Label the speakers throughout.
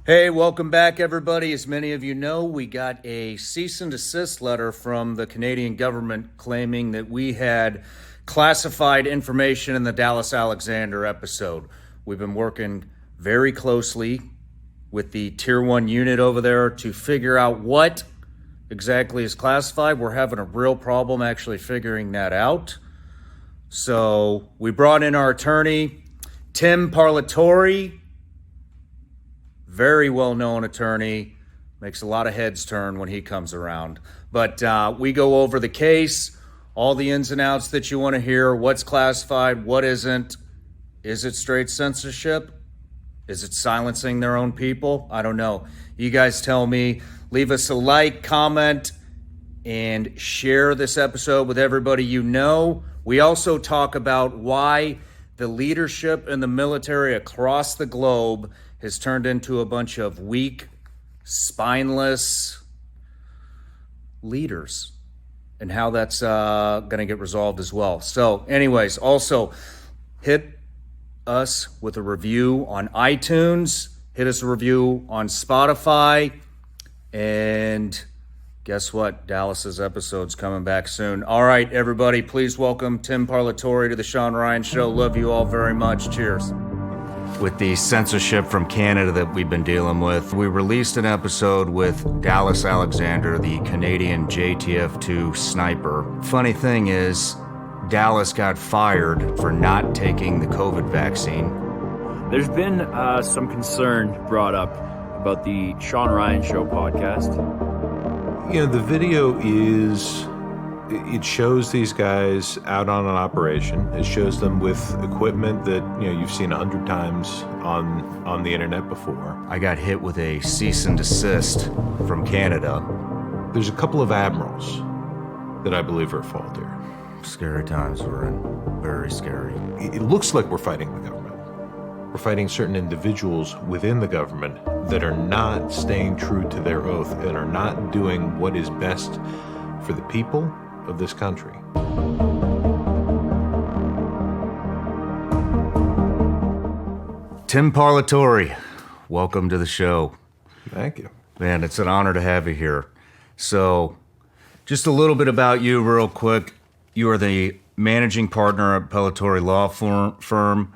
Speaker 1: Hey, welcome back, everybody. As many of you know, we got a cease and desist letter from the Canadian government claiming that we had classified information in the Dallas Alexander episode. We've been working very closely with the Tier 1 unit over there to figure out what exactly is classified. We're having a real problem actually figuring that out. So we brought in our attorney, Tim Parlatore. Very well-known attorney, makes a lot of heads turn when he comes around. But we go over the case, all the ins and outs that you want to hear, what's classified, what isn't. Is it straight censorship? Is it silencing their own people? I don't know. You guys tell me. Leave us a like, comment, and share this episode with everybody you know. We also talk about why the leadership in the military across the globe has turned into a bunch of weak, spineless leaders and how that's going to get resolved as well. So anyways, also hit us with a review on iTunes, hit us a review on Spotify, and guess what? Dallas's episode's coming back soon. All right, everybody, please welcome Tim Parlatore to the Shawn Ryan Show. Love you all very much. Cheers. With the censorship from Canada that we've been dealing with, we released an episode with Dallas Alexander, the Canadian JTF-2 sniper. Funny thing is, Dallas got fired for not taking the COVID vaccine.
Speaker 2: There's been some concern brought up about the Shawn Ryan Show podcast.
Speaker 3: You know, the video it shows these guys out on an operation. It shows them with equipment that, you've seen 100 times on the internet before.
Speaker 1: I got hit with a cease and desist from Canada.
Speaker 3: There's a couple of admirals that I believe are at fault here.
Speaker 1: Scary times we're in. Very scary.
Speaker 3: It looks like we're fighting the government. We're fighting certain individuals within the government that are not staying true to their oath and are not doing what is best for the people of this country.
Speaker 1: Tim Parlatore, welcome to the show.
Speaker 3: Thank you.
Speaker 1: Man, it's an honor to have you here. So, just a little bit about you real quick. You are the managing partner at Parlatore Law Firm.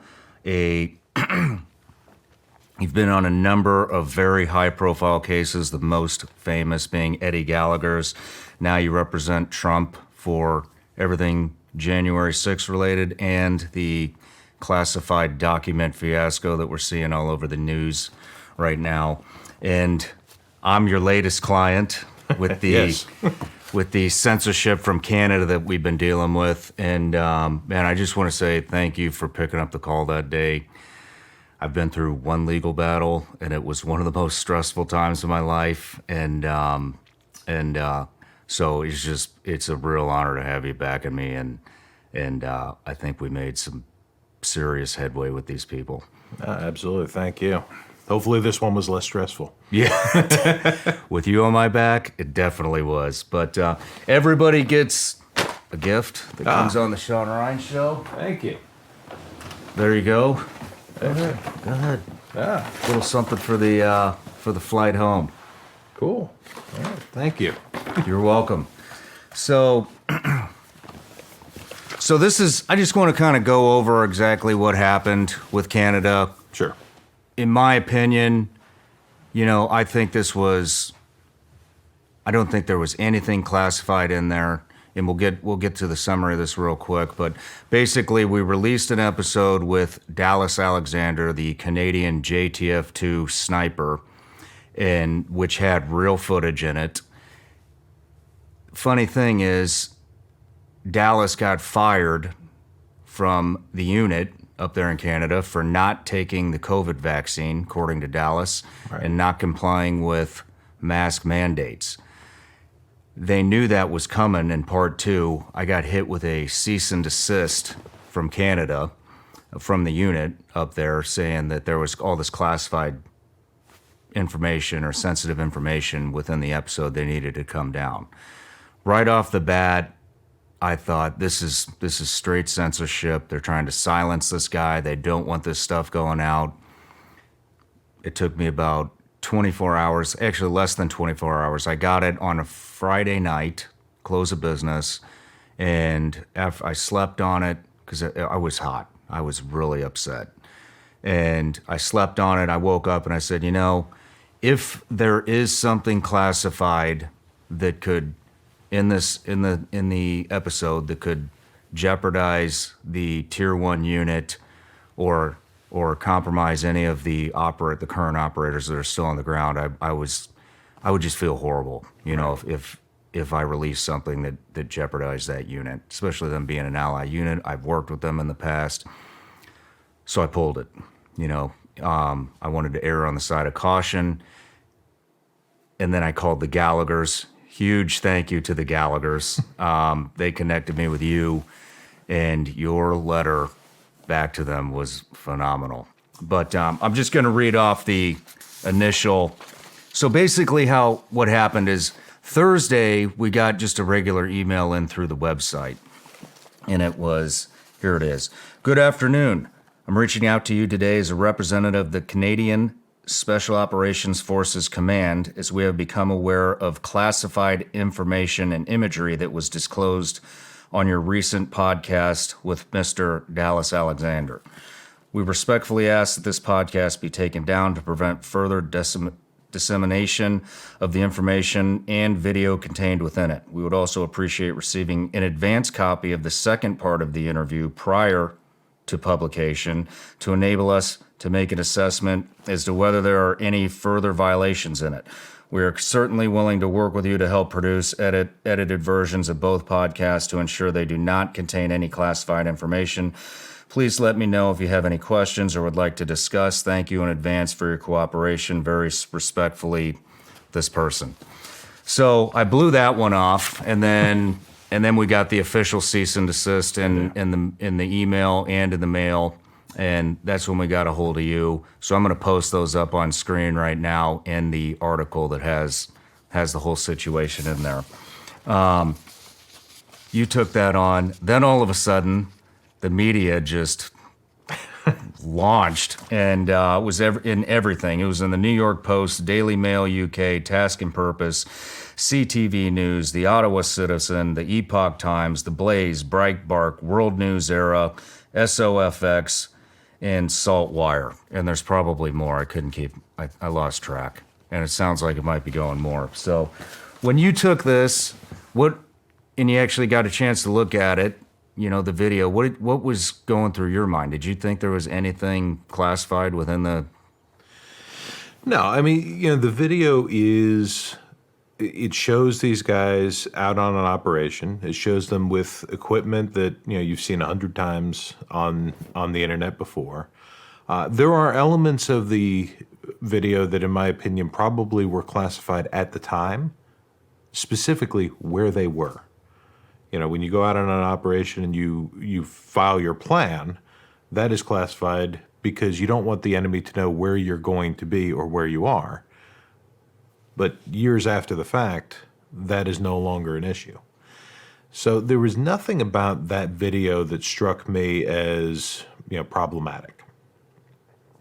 Speaker 1: You've been on a number of very high-profile cases, the most famous being Eddie Gallagher's. Now you represent Trump for everything January 6th related and the classified document fiasco that we're seeing all over the news right now. And I'm your latest client with the
Speaker 3: Yes.
Speaker 1: with the censorship from Canada that we've been dealing with. And man, I just want to say thank you for picking up the call that day. I've been through one legal battle, and it was one of the most stressful times of my life. So it's a real honor to have you backing me, and I think we made some serious headway with these people.
Speaker 3: Absolutely. Thank you. Hopefully this one was less stressful.
Speaker 1: Yeah, with you on my back, it definitely was. But everybody gets a gift that comes on the Shawn Ryan Show.
Speaker 3: Thank you.
Speaker 1: There you go. Go ahead. A little something for the flight home.
Speaker 3: Cool. All right. Thank you.
Speaker 1: You're welcome. So this is, I just want to kind of go over exactly what happened with Canada.
Speaker 3: Sure.
Speaker 1: In my opinion, I think I don't think there was anything classified in there. And we'll get to the summary of this real quick. But basically, we released an episode with Dallas Alexander, the Canadian JTF-2 sniper, and which had real footage in it. Funny thing is, Dallas got fired from the unit up there in Canada for not taking the COVID vaccine, according to Dallas,
Speaker 3: Right.
Speaker 1: and not complying with mask mandates. They knew that was coming in part two. I got hit with a cease and desist from Canada, from the unit up there, saying that there was all this classified information or sensitive information within the episode they needed to come down. Right off the bat, I thought this is straight censorship. They're trying to silence this guy. They don't want this stuff going out. It took me about 24 hours, actually less than 24 hours. I got it on a Friday night, close of business, and after I slept on it because I was hot. I was really upset. And I slept on it. I woke up and I said, if there is something classified that could in the episode that could jeopardize the tier 1 unit or compromise any of the current operators that are still on the ground, I would just feel horrible, if I release something that jeopardized that unit, especially them being an ally unit. I've worked with them in the past, so I pulled it. I wanted to err on the side of caution, and then I called the Gallaghers. Huge thank you to the Gallaghers. They connected me with you, and your letter back to them was phenomenal. But I'm just going to read off the initial. So basically what happened is Thursday, we got just a regular email in through the website. And it was, here it is. Good afternoon. I'm reaching out to you today as a representative of the Canadian Special Operations Forces Command, as we have become aware of classified information and imagery that was disclosed on your recent podcast with Mr. Dallas Alexander. We respectfully ask that this podcast be taken down to prevent further dissemination of the information and video contained within it. We would also appreciate receiving an advance copy of the second part of the interview prior to publication to enable us to make an assessment as to whether there are any further violations in it. We are certainly willing to work with you to help produce edited versions of both podcasts to ensure they do not contain any classified information. Please let me know if you have any questions or would like to discuss. Thank you in advance for your cooperation. Very respectfully, this person. So I blew that one off, and then we got the official cease and desist in the email and in the mail, and that's when we got a hold of you. So I'm going to post those up on screen right now in the article that has the whole situation in there. You took that on. Then all of a sudden, the media just launched, and it was in everything. It was in the New York Post, Daily Mail UK, Task and Purpose, CTV News, the Ottawa Citizen, the Epoch Times, the Blaze, Breitbart, World News Era, SOFX, and Saltwire. And there's probably more. I couldn't keep. I lost track, and it sounds like it might be going more. So, when you took this, and you actually got a chance to look at it, the video, what was going through your mind? Did you think there was anything classified within the...
Speaker 3: No, I mean, the video it shows these guys out on an operation. It shows them with equipment that, you've seen 100 times on the internet before. There are elements of the video that, in my opinion, probably were classified at the time, specifically where they were. When you go out on an operation and you file your plan, that is classified because you don't want the enemy to know where you're going to be or where you are. But years after the fact, that is no longer an issue. So there was nothing about that video that struck me as, problematic.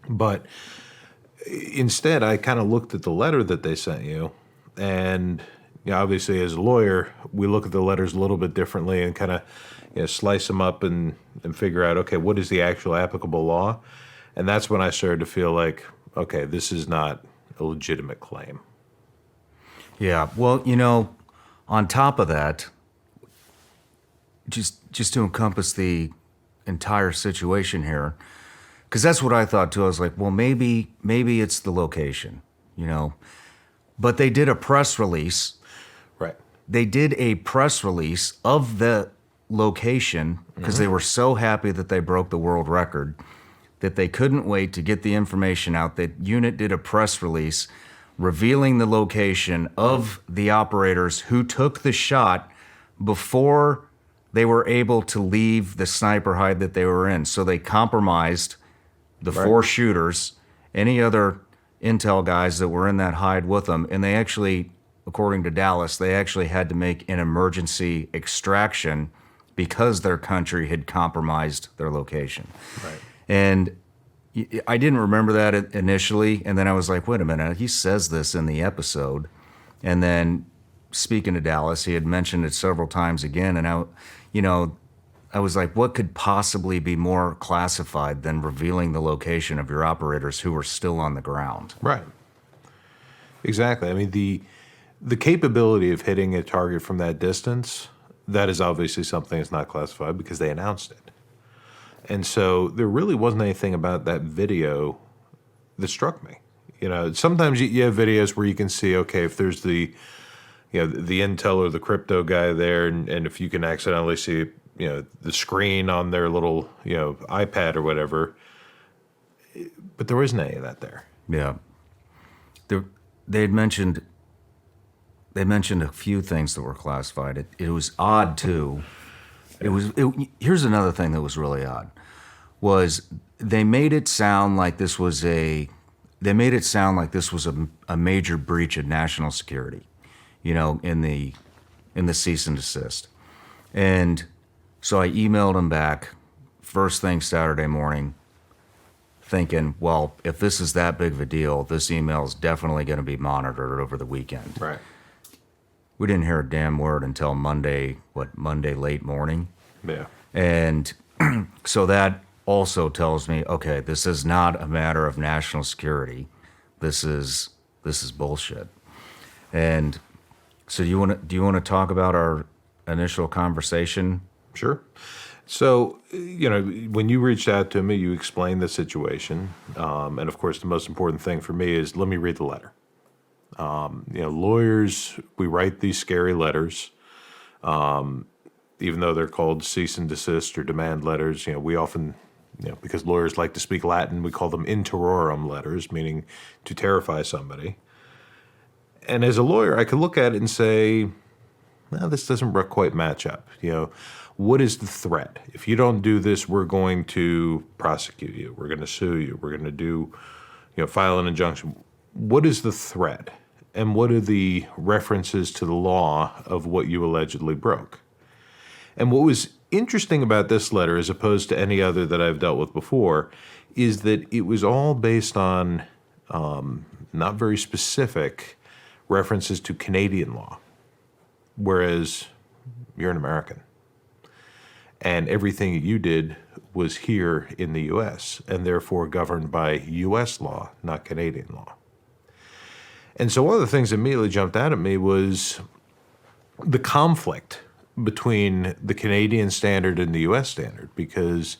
Speaker 3: But instead, I kind of looked at the letter that they sent you, and obviously, as a lawyer, we look at the letters a little bit differently and kind of slice them up and figure out, okay, what is the actual applicable law? And that's when I started to feel like, okay, this is not a legitimate claim.
Speaker 1: Yeah, well, on top of that, just to encompass the entire situation here, because that's what I thought too. I was like, well, maybe it's the location, But they did a press release.
Speaker 3: Right.
Speaker 1: They did a press release of the location because they were so happy that they broke the world record that they couldn't wait to get the information out. That unit did a press release revealing the location of the operators who took the shot before they were able to leave the sniper hide that they were in. So they compromised the 4 shooters, any other intel guys that were in that hide with them, and they actually, according to Dallas, they actually had to make an emergency extraction because their country had compromised their location.
Speaker 3: Right.
Speaker 1: And I didn't remember that initially, and then I was like, wait a minute, he says this in the episode. And then, speaking of Dallas, he had mentioned it several times again, and I was like, what could possibly be more classified than revealing the location of your operators who are still on the ground?
Speaker 3: Right. Exactly. I mean, the capability of hitting a target from that distance, that is obviously something that's not classified because they announced it. And so there really wasn't anything about that video that struck me. Sometimes you have videos where you can see, okay, if there's the intel or the crypto guy there, and if you can accidentally see, the screen on their little, iPad or whatever. But there wasn't any of that there.
Speaker 1: Yeah. They mentioned a few things that were classified. It was odd too. Here's another thing that was really odd. Was they made it sound like this was a major breach of national security, in the cease and desist. And so I emailed them back first thing Saturday morning, thinking, well, if this is that big of a deal, this email is definitely going to be monitored over the weekend.
Speaker 3: Right.
Speaker 1: We didn't hear a damn word until Monday late morning.
Speaker 3: Yeah.
Speaker 1: And so that also tells me, okay, this is not a matter of national security. This is bullshit. And so do you want to talk about our initial conversation?
Speaker 3: Sure. So, when you reached out to me, you explained the situation. And of course, the most important thing for me is let me read the letter. Lawyers, we write these scary letters. Even though they're called cease and desist or demand letters, we often, because lawyers like to speak Latin, we call them in terrorem letters, meaning to terrify somebody. And as a lawyer, I could look at it and say, well, this doesn't quite match up. What is the threat? If you don't do this, we're going to prosecute you. We're going to sue you. We're going to do, file an injunction. What is the threat? And what are the references to the law of what you allegedly broke? And what was interesting about this letter, as opposed to any other that I've dealt with before, is that it was all based on not very specific references to Canadian law, whereas you're an American. And everything you did was here in the U.S. and therefore governed by U.S. law, not Canadian law. And so one of the things that immediately jumped out at me was the conflict between the Canadian standard and the U.S. standard, because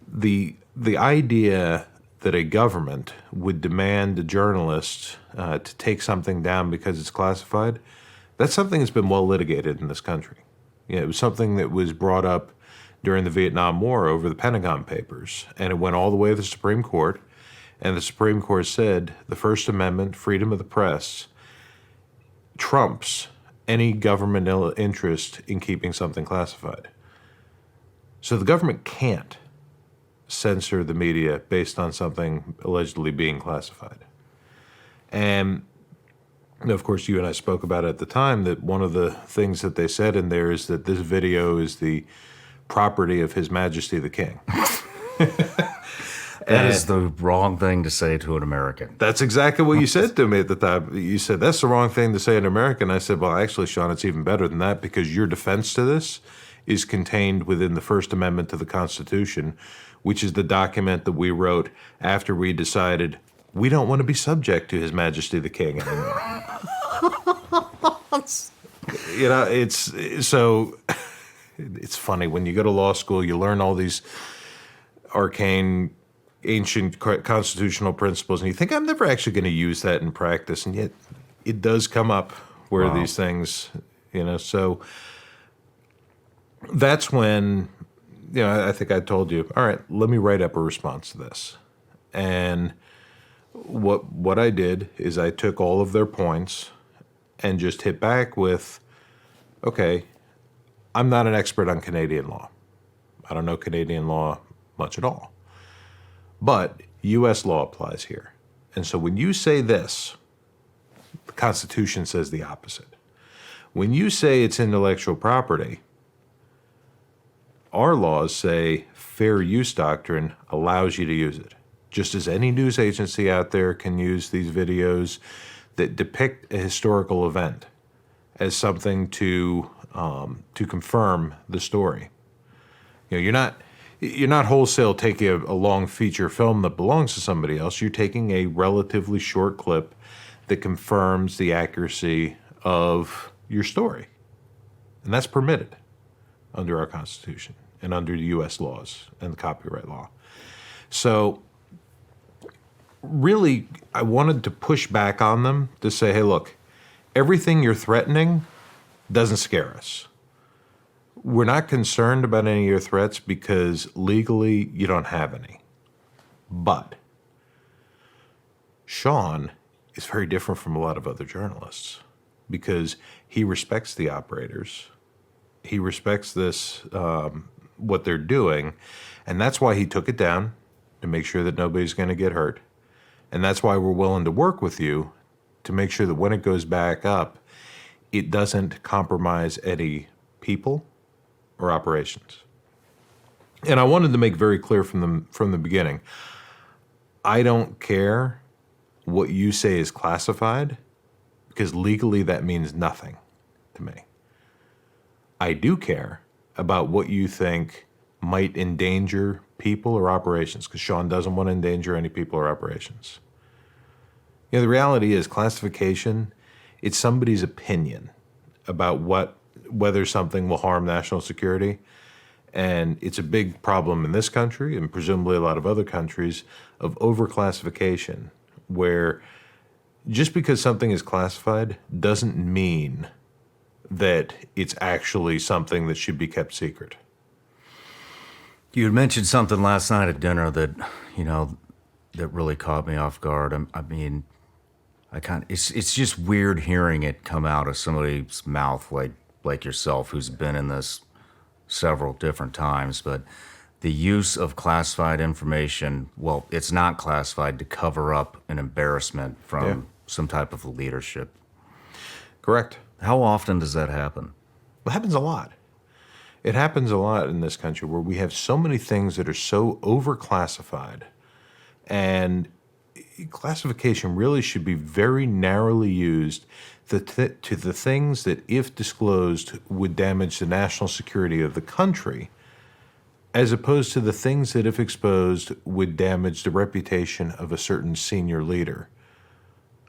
Speaker 3: the idea that a government would demand a journalist to take something down because it's classified, that's something that's been well litigated in this country. It was something that was brought up during the Vietnam War over the Pentagon Papers, and it went all the way to the Supreme Court, and the Supreme Court said the First Amendment, freedom of the press, trumps any governmental interest in keeping something classified. So the government can't censor the media based on something allegedly being classified. And of course, you and I spoke about it at the time, that one of the things that they said in there is that this video is the property of His Majesty the King.
Speaker 1: That is the wrong thing to say to an American.
Speaker 3: That's exactly what you said to me at the time. You said, that's the wrong thing to say to an American. I said, well, actually, Shawn, it's even better than that, because your defense to this is contained within the First Amendment to the Constitution, which is the document that we wrote after we decided we don't want to be subject to His Majesty the King anymore. It's funny when you go to law school, you learn all these arcane, ancient constitutional principles, and you think, I'm never actually going to use that in practice, and yet it does come up where
Speaker 1: Wow.
Speaker 3: these things, so that's when, I think I told you, all right, let me write up a response to this. And what I did is I took all of their points and just hit back with, okay, I'm not an expert on Canadian law. I don't know Canadian law much at all. But U.S. law applies here. And so when you say this, the Constitution says the opposite. When you say it's intellectual property, our laws say fair use doctrine allows you to use it. just as any news agency out there can use these videos that depict a historical event as something to confirm the story. You know, you're not wholesale taking a long feature film that belongs to somebody else. You're taking a relatively short clip that confirms the accuracy of your story. And that's permitted under our Constitution and under the U.S. laws and the copyright law. So really, I wanted to push back on them to say, hey, look, everything you're threatening doesn't scare us. We're not concerned about any of your threats because legally you don't have any. But Shawn is very different from a lot of other journalists because he respects the operators. He respects this, what they're doing, and that's why he took it down, to make sure that nobody's going to get hurt. And that's why we're willing to work with you to make sure that when it goes back up, it doesn't compromise any people or operations. And I wanted to make very clear from the beginning, I don't care what you say is classified, because legally that means nothing to me. I do care about what you think might endanger people or operations, because Shawn doesn't want to endanger any people or operations. You know, the reality is classification, it's somebody's opinion about whether something will harm national security. And it's a big problem in this country and presumably a lot of other countries of overclassification, where just because something is classified doesn't mean that it's actually something that should be kept secret.
Speaker 1: You had mentioned something last night at dinner that, you know, that really caught me off guard. I mean, it's just weird hearing it come out of somebody's mouth like yourself, who's been in this several different times, but the use of classified information, well, it's not classified, to cover up an embarrassment from some type of leadership.
Speaker 3: Correct.
Speaker 1: How often does that happen?
Speaker 3: It happens a lot. It happens a lot in this country where we have so many things that are so overclassified, and classification really should be very narrowly used to the things that, if disclosed, would damage the national security of the country, as opposed to the things that, if exposed, would damage the reputation of a certain senior leader.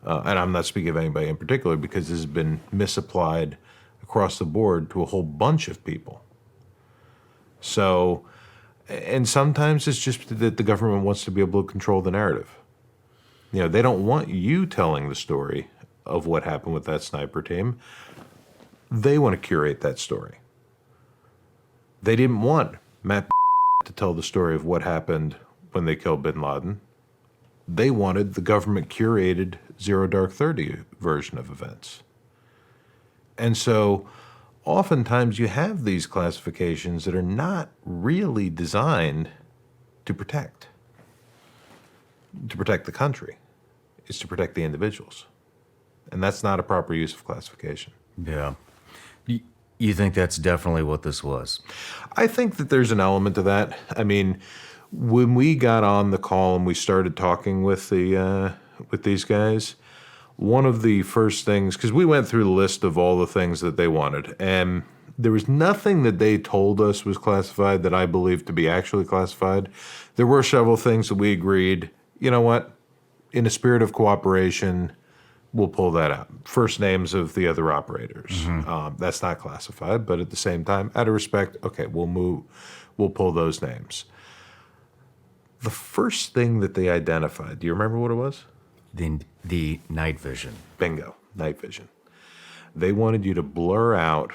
Speaker 3: And I'm not speaking of anybody in particular, because this has been misapplied across the board to a whole bunch of people. So, and sometimes it's just that the government wants to be able to control the narrative. You know, they don't want you telling the story of what happened with that sniper team. They want to curate that story. They didn't want Matt to tell the story of what happened when they killed bin Laden. They wanted the government curated Zero Dark 30 version of events. And so oftentimes you have these classifications that are not really designed to protect the country. It's to protect the individuals. And that's not a proper use of classification.
Speaker 1: Yeah. You think that's definitely what this was?
Speaker 3: I think that there's an element to that. I mean, when we got on the call and we started talking with these guys, one of the first things, because we went through the list of all the things that they wanted, and there was nothing that they told us was classified that I believed to be actually classified. There were several things that we agreed, you know what, in a spirit of cooperation, we'll pull that out. First names of the other operators. Mm-hmm. That's not classified, but at the same time, out of respect, okay, we'll pull those names. The first thing that they identified, do you remember what it was?
Speaker 1: The night vision.
Speaker 3: Bingo, night vision. They wanted you to blur out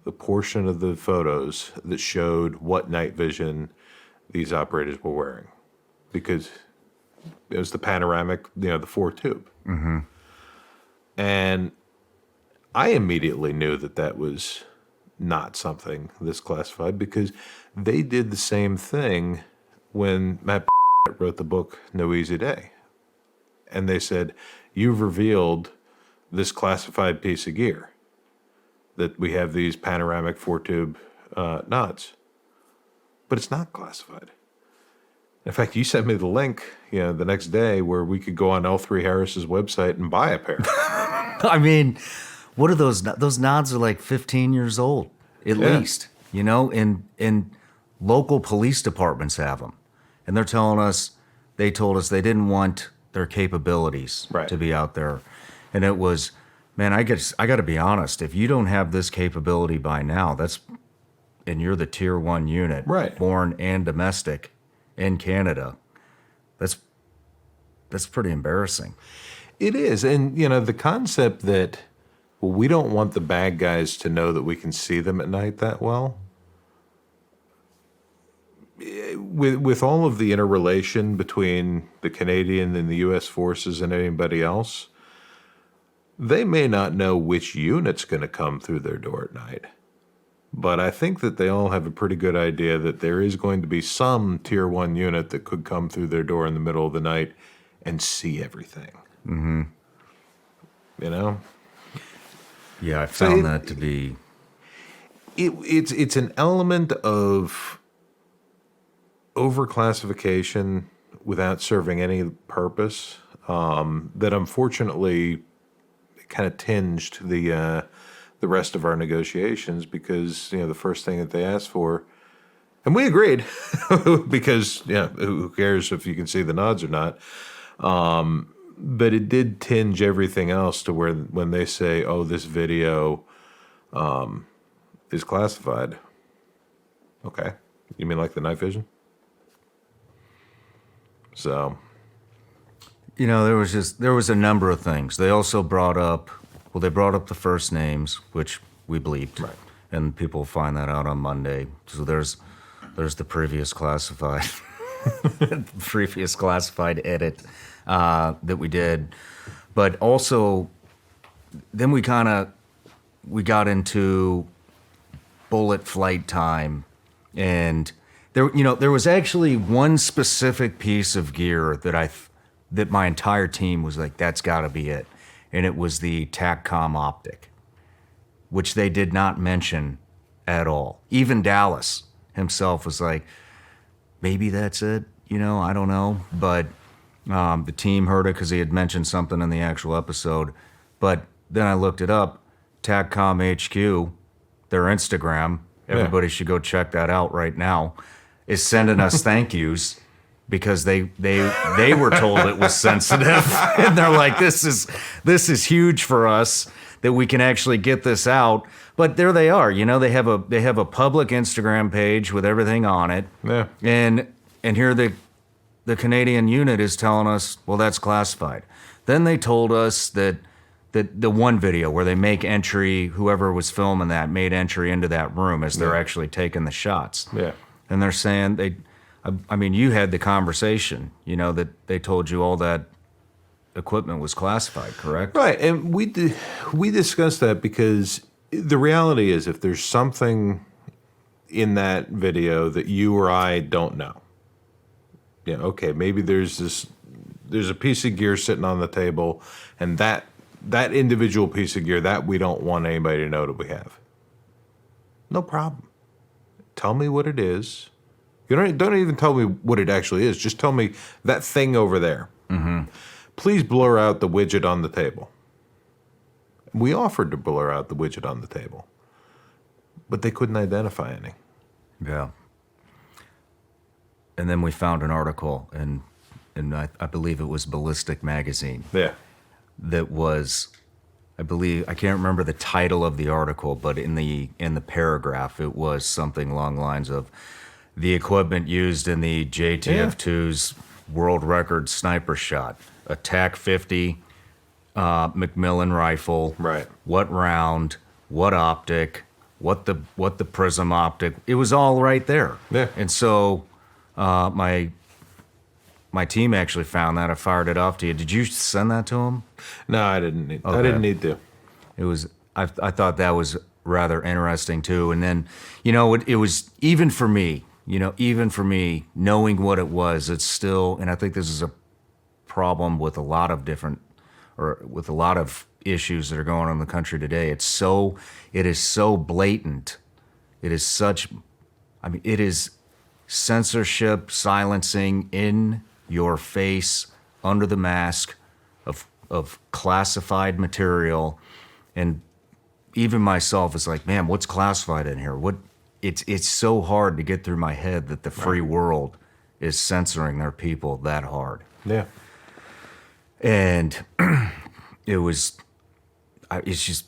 Speaker 3: the portion of the photos that showed what night vision these operators were wearing, because it was the panoramic, the 4-tube. Mm-hmm. And I immediately knew that was not something that's classified, because they did the same thing when Matt wrote the book No Easy Day. And they said, you've revealed this classified piece of gear, that we have these panoramic 4-tube nods. But it's not classified. In fact, you sent me the link, the next day where we could go on L3 Harris's website and buy a pair.
Speaker 1: I mean, what are those? Those nods are like 15 years old, at least, and local police departments have them. And they told us they didn't want their capabilities to be out there. And it was, man, I got to be honest, if you don't have this capability by now, and you're the tier 1 unit, foreign and domestic in Canada, that's pretty embarrassing.
Speaker 3: It is. And, the concept that, well, we don't want the bad guys to know that we can see them at night that well. With all of the interrelation between the Canadian and the U.S. forces and anybody else, they may not know which unit's going to come through their door at night. But I think that they all have a pretty good idea that there is going to be some tier 1 unit that could come through their door in the middle of the night and see everything.
Speaker 1: Mm-hmm. Yeah, I found that to be...
Speaker 3: It's an element of overclassification without serving any purpose that unfortunately kind of tinged the rest of our negotiations, because the first thing that they asked for, and we agreed, because who cares if you can see the nods or not, but it did tinge everything else to where when they say, oh, this video is classified. Okay, you mean like the night vision? So,
Speaker 1: there was a number of things. They also brought up the first names, which we bleeped, and people will find that out on Monday. So there's the previous classified edit that we did, but also then we got into bullet flight time, and there was actually one specific piece of gear that my entire team was like, that's got to be it. And it was the TACCOM optic, which they did not mention at all. Even Dallas himself was like, maybe that's it, I don't know. But the team heard it because he had mentioned something in the actual episode. But then I looked it up, TACCOM HQ, their Instagram, everybody should go check that out right now, is sending us thank yous. Because they were told it was sensitive, and they're like, this is huge for us that we can actually get this out. But there they are, they have a public Instagram page with everything on it, and here the Canadian unit is telling us, well, that's classified. Then they told us that the one video where they make entry, whoever was filming that made entry into that room as they're actually taking the shots, and they're saying I mean, you had the conversation, that they told you all that equipment was classified, correct?
Speaker 3: Right, and we discussed that because the reality is, if there's something in that video that you or I don't know, okay, maybe there's a piece of gear sitting on the table, and that individual piece of gear that we don't want anybody to know that we have. No problem. Tell me what it is. You don't even tell me what it actually is. Just tell me that thing over there. Mm-hmm. Please blur out the widget on the table. We offered to blur out the widget on the table, but they couldn't identify any.
Speaker 1: Yeah. And then we found an article, and I believe it was Ballistic Magazine.
Speaker 3: Yeah.
Speaker 1: That was, I can't remember the title of the article, but in the paragraph, it was something along the lines of, the equipment used in the JTF-2's world record sniper shot, a TAC-50 Macmillan rifle.
Speaker 3: Right.
Speaker 1: What round? What optic? What the prism optic? It was all right there.
Speaker 3: Yeah.
Speaker 1: And so my team actually found that. I fired it off to you. Did you send that to him?
Speaker 3: No, I didn't need.
Speaker 1: Okay.
Speaker 3: I didn't need to.
Speaker 1: It was. I thought that was rather interesting too. And then it was even for me. Knowing what it was, it's still, and I think this is a problem with a lot of issues that are going on in the country today. It is so blatant. It is censorship, silencing in your face under the mask of classified material. And even myself is like, man, what's classified in here? It's so hard to get through my head that the free world is censoring their people that hard.
Speaker 3: Yeah.
Speaker 1: And it's just,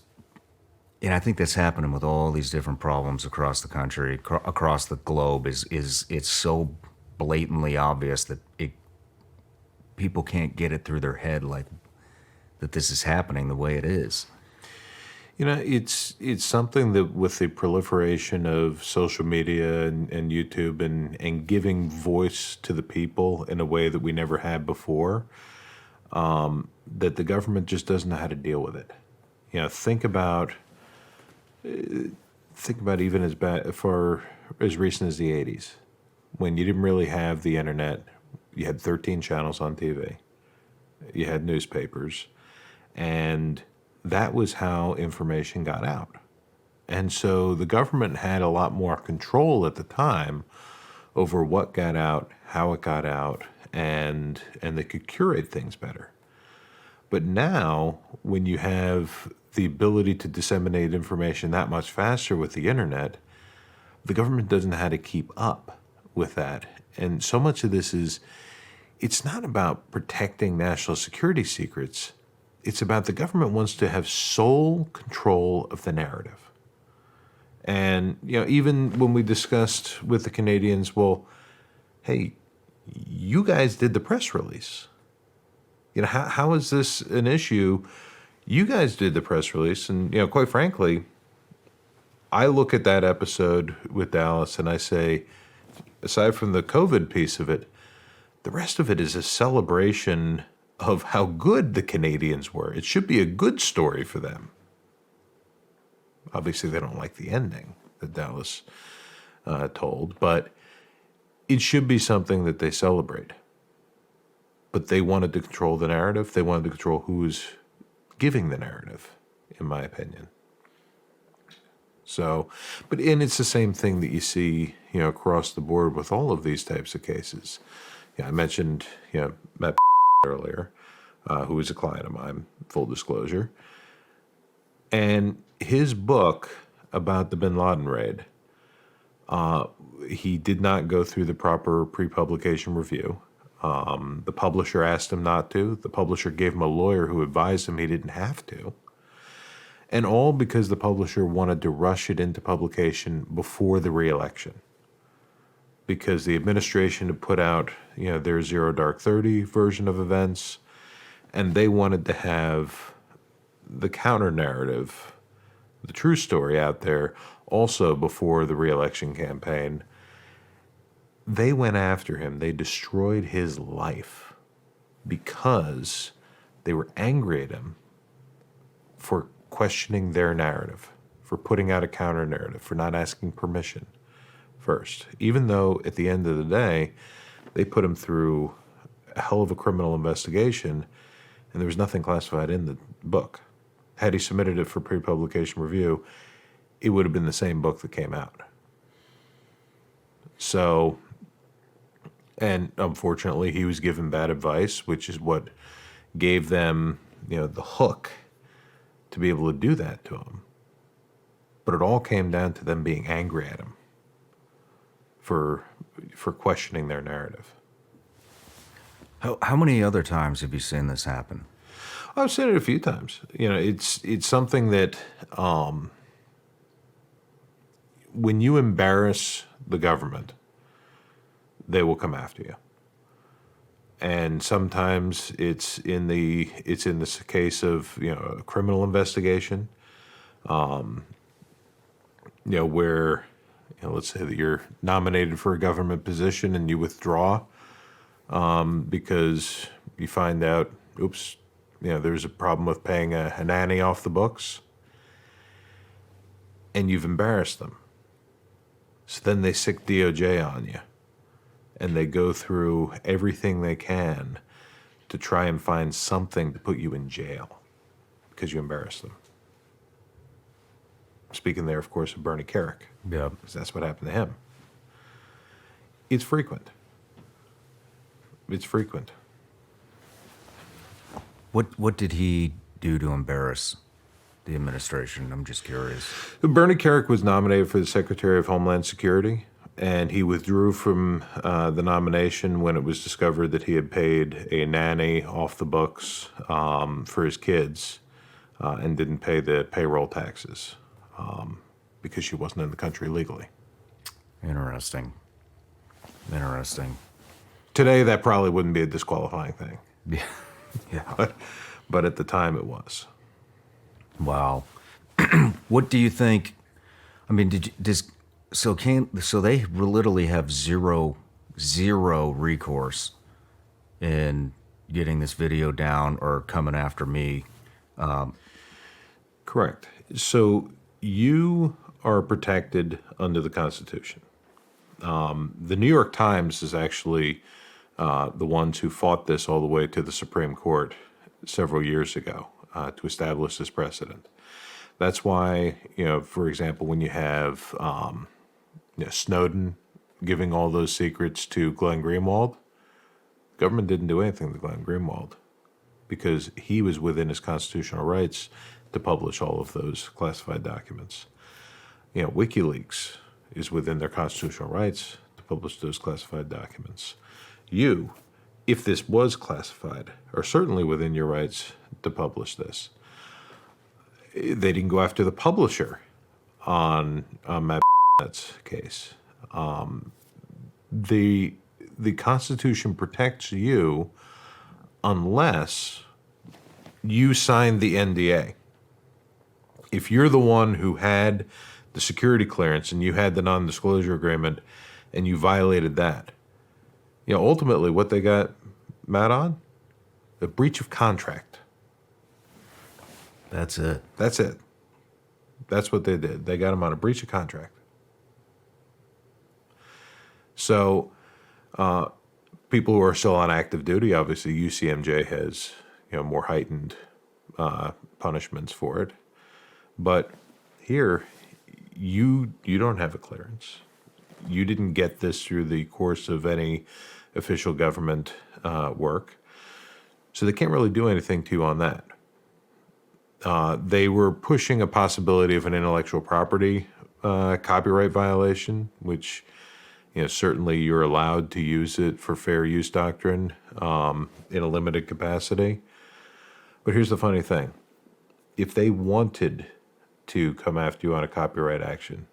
Speaker 1: and I think that's happening with all these different problems across the country, across the globe. It's so blatantly obvious that people can't get it through their head, like that this is happening the way it is.
Speaker 3: You know, it's something that with the proliferation of social media and YouTube and giving voice to the people in a way that we never had before, that the government just doesn't know how to deal with it. You know, think about even as recent as the 80s, when you didn't really have the internet. You had 13 channels on TV. You had newspapers, and that was how information got out. And so the government had a lot more control at the time over what got out, how it got out, and they could curate things better. But now, when you have the ability to disseminate information that much faster with the internet, the government doesn't know how to keep up with that. And so much of this it's not about protecting national security secrets. It's about the government wants to have sole control of the narrative. And, you know, even when we discussed with the Canadians, well, hey, you guys did the press release. You know, how is this an issue? You guys did the press release. And, you know, quite frankly, I look at that episode with Dallas and I say, aside from the COVID piece of it, the rest of it is a celebration of how good the Canadians were. It should be a good story for them. Obviously, they don't like the ending that Dallas told, but it should be something that they celebrate. But they wanted to control the narrative. They wanted to control who was giving the narrative, in my opinion. So, and it's the same thing that you see, you know, across the board with all of these types of cases. Yeah, I mentioned, you know, Matt earlier, who is a client of mine, full disclosure. And his book about the bin Laden raid, he did not go through the proper pre-publication review. The publisher asked him not to. The publisher gave him a lawyer who advised him he didn't have to. And all because the publisher wanted to rush it into publication before the re-election. Because the administration had put out, you know, their Zero Dark 30 version of events, and they wanted to have the counter narrative, the true story out there, also before the re-election campaign. They went after him. They destroyed his life because they were angry at him for questioning their narrative, for putting out a counter narrative, for not asking permission first, even though at the end of the day, they put him through a hell of a criminal investigation and there was nothing classified in the book. Had he submitted it for pre-publication review, it would have been the same book that came out. So, and unfortunately, he was given bad advice, which is what gave them, you know, the hook to be able to do that to him. But it all came down to them being angry at him for questioning their narrative.
Speaker 1: How many other times have you seen this happen?
Speaker 3: I've seen it a few times. You know, it's something that when you embarrass the government, they will come after you. And sometimes it's in this case of, you know, a criminal investigation, you know, where, you know, let's say that you're nominated for a government position and you withdraw because you find out, oops, you know, there's a problem with paying a nanny off the books, and you've embarrassed them. So then they sick DOJ on you, and they go through everything they can to try and find something to put you in jail because you embarrassed them. Speaking there, of course, of Bernie Carrick.
Speaker 1: Yeah.
Speaker 3: Because that's what happened to him. It's frequent. It's frequent.
Speaker 1: What did he do to embarrass the administration? I'm just curious.
Speaker 3: Bernie Kerik was nominated for the Secretary of Homeland Security, and he withdrew from the nomination when it was discovered that he had paid a nanny off the books for his kids and didn't pay the payroll taxes because she wasn't in the country legally.
Speaker 1: Interesting.
Speaker 3: Today, that probably wouldn't be a disqualifying thing,
Speaker 1: Yeah.
Speaker 3: but at the time it was.
Speaker 1: Wow. What do you think? I mean, so they literally have zero recourse in getting this video down or coming after me.
Speaker 3: Correct. So you are protected under the Constitution. The New York Times is actually the ones who fought this all the way to the Supreme Court several years ago to establish this precedent. That's why, for example, when you have Snowden giving all those secrets to Glenn Greenwald, government didn't do anything to Glenn Greenwald because he was within his constitutional rights to publish all of those classified documents. WikiLeaks is within their constitutional rights to publish those classified documents. You, if this was classified, are certainly within your rights to publish this. They didn't go after the publisher on Matt's case. The Constitution protects you unless you signed the NDA. If you're the one who had the security clearance and you had the non-disclosure agreement and you violated that, ultimately what they got Matt on? A breach of contract.
Speaker 1: That's it.
Speaker 3: That's it. That's what they did. They got him on a breach of contract. So people who are still on active duty, obviously UCMJ has more heightened punishments for it. But here, you don't have a clearance. You didn't get this through the course of any official government work. So they can't really do anything to you on that. They were pushing a possibility of an intellectual property copyright violation, which certainly you're allowed to use it for fair use doctrine in a limited capacity. But here's the funny thing. If they wanted to come after you on a copyright action,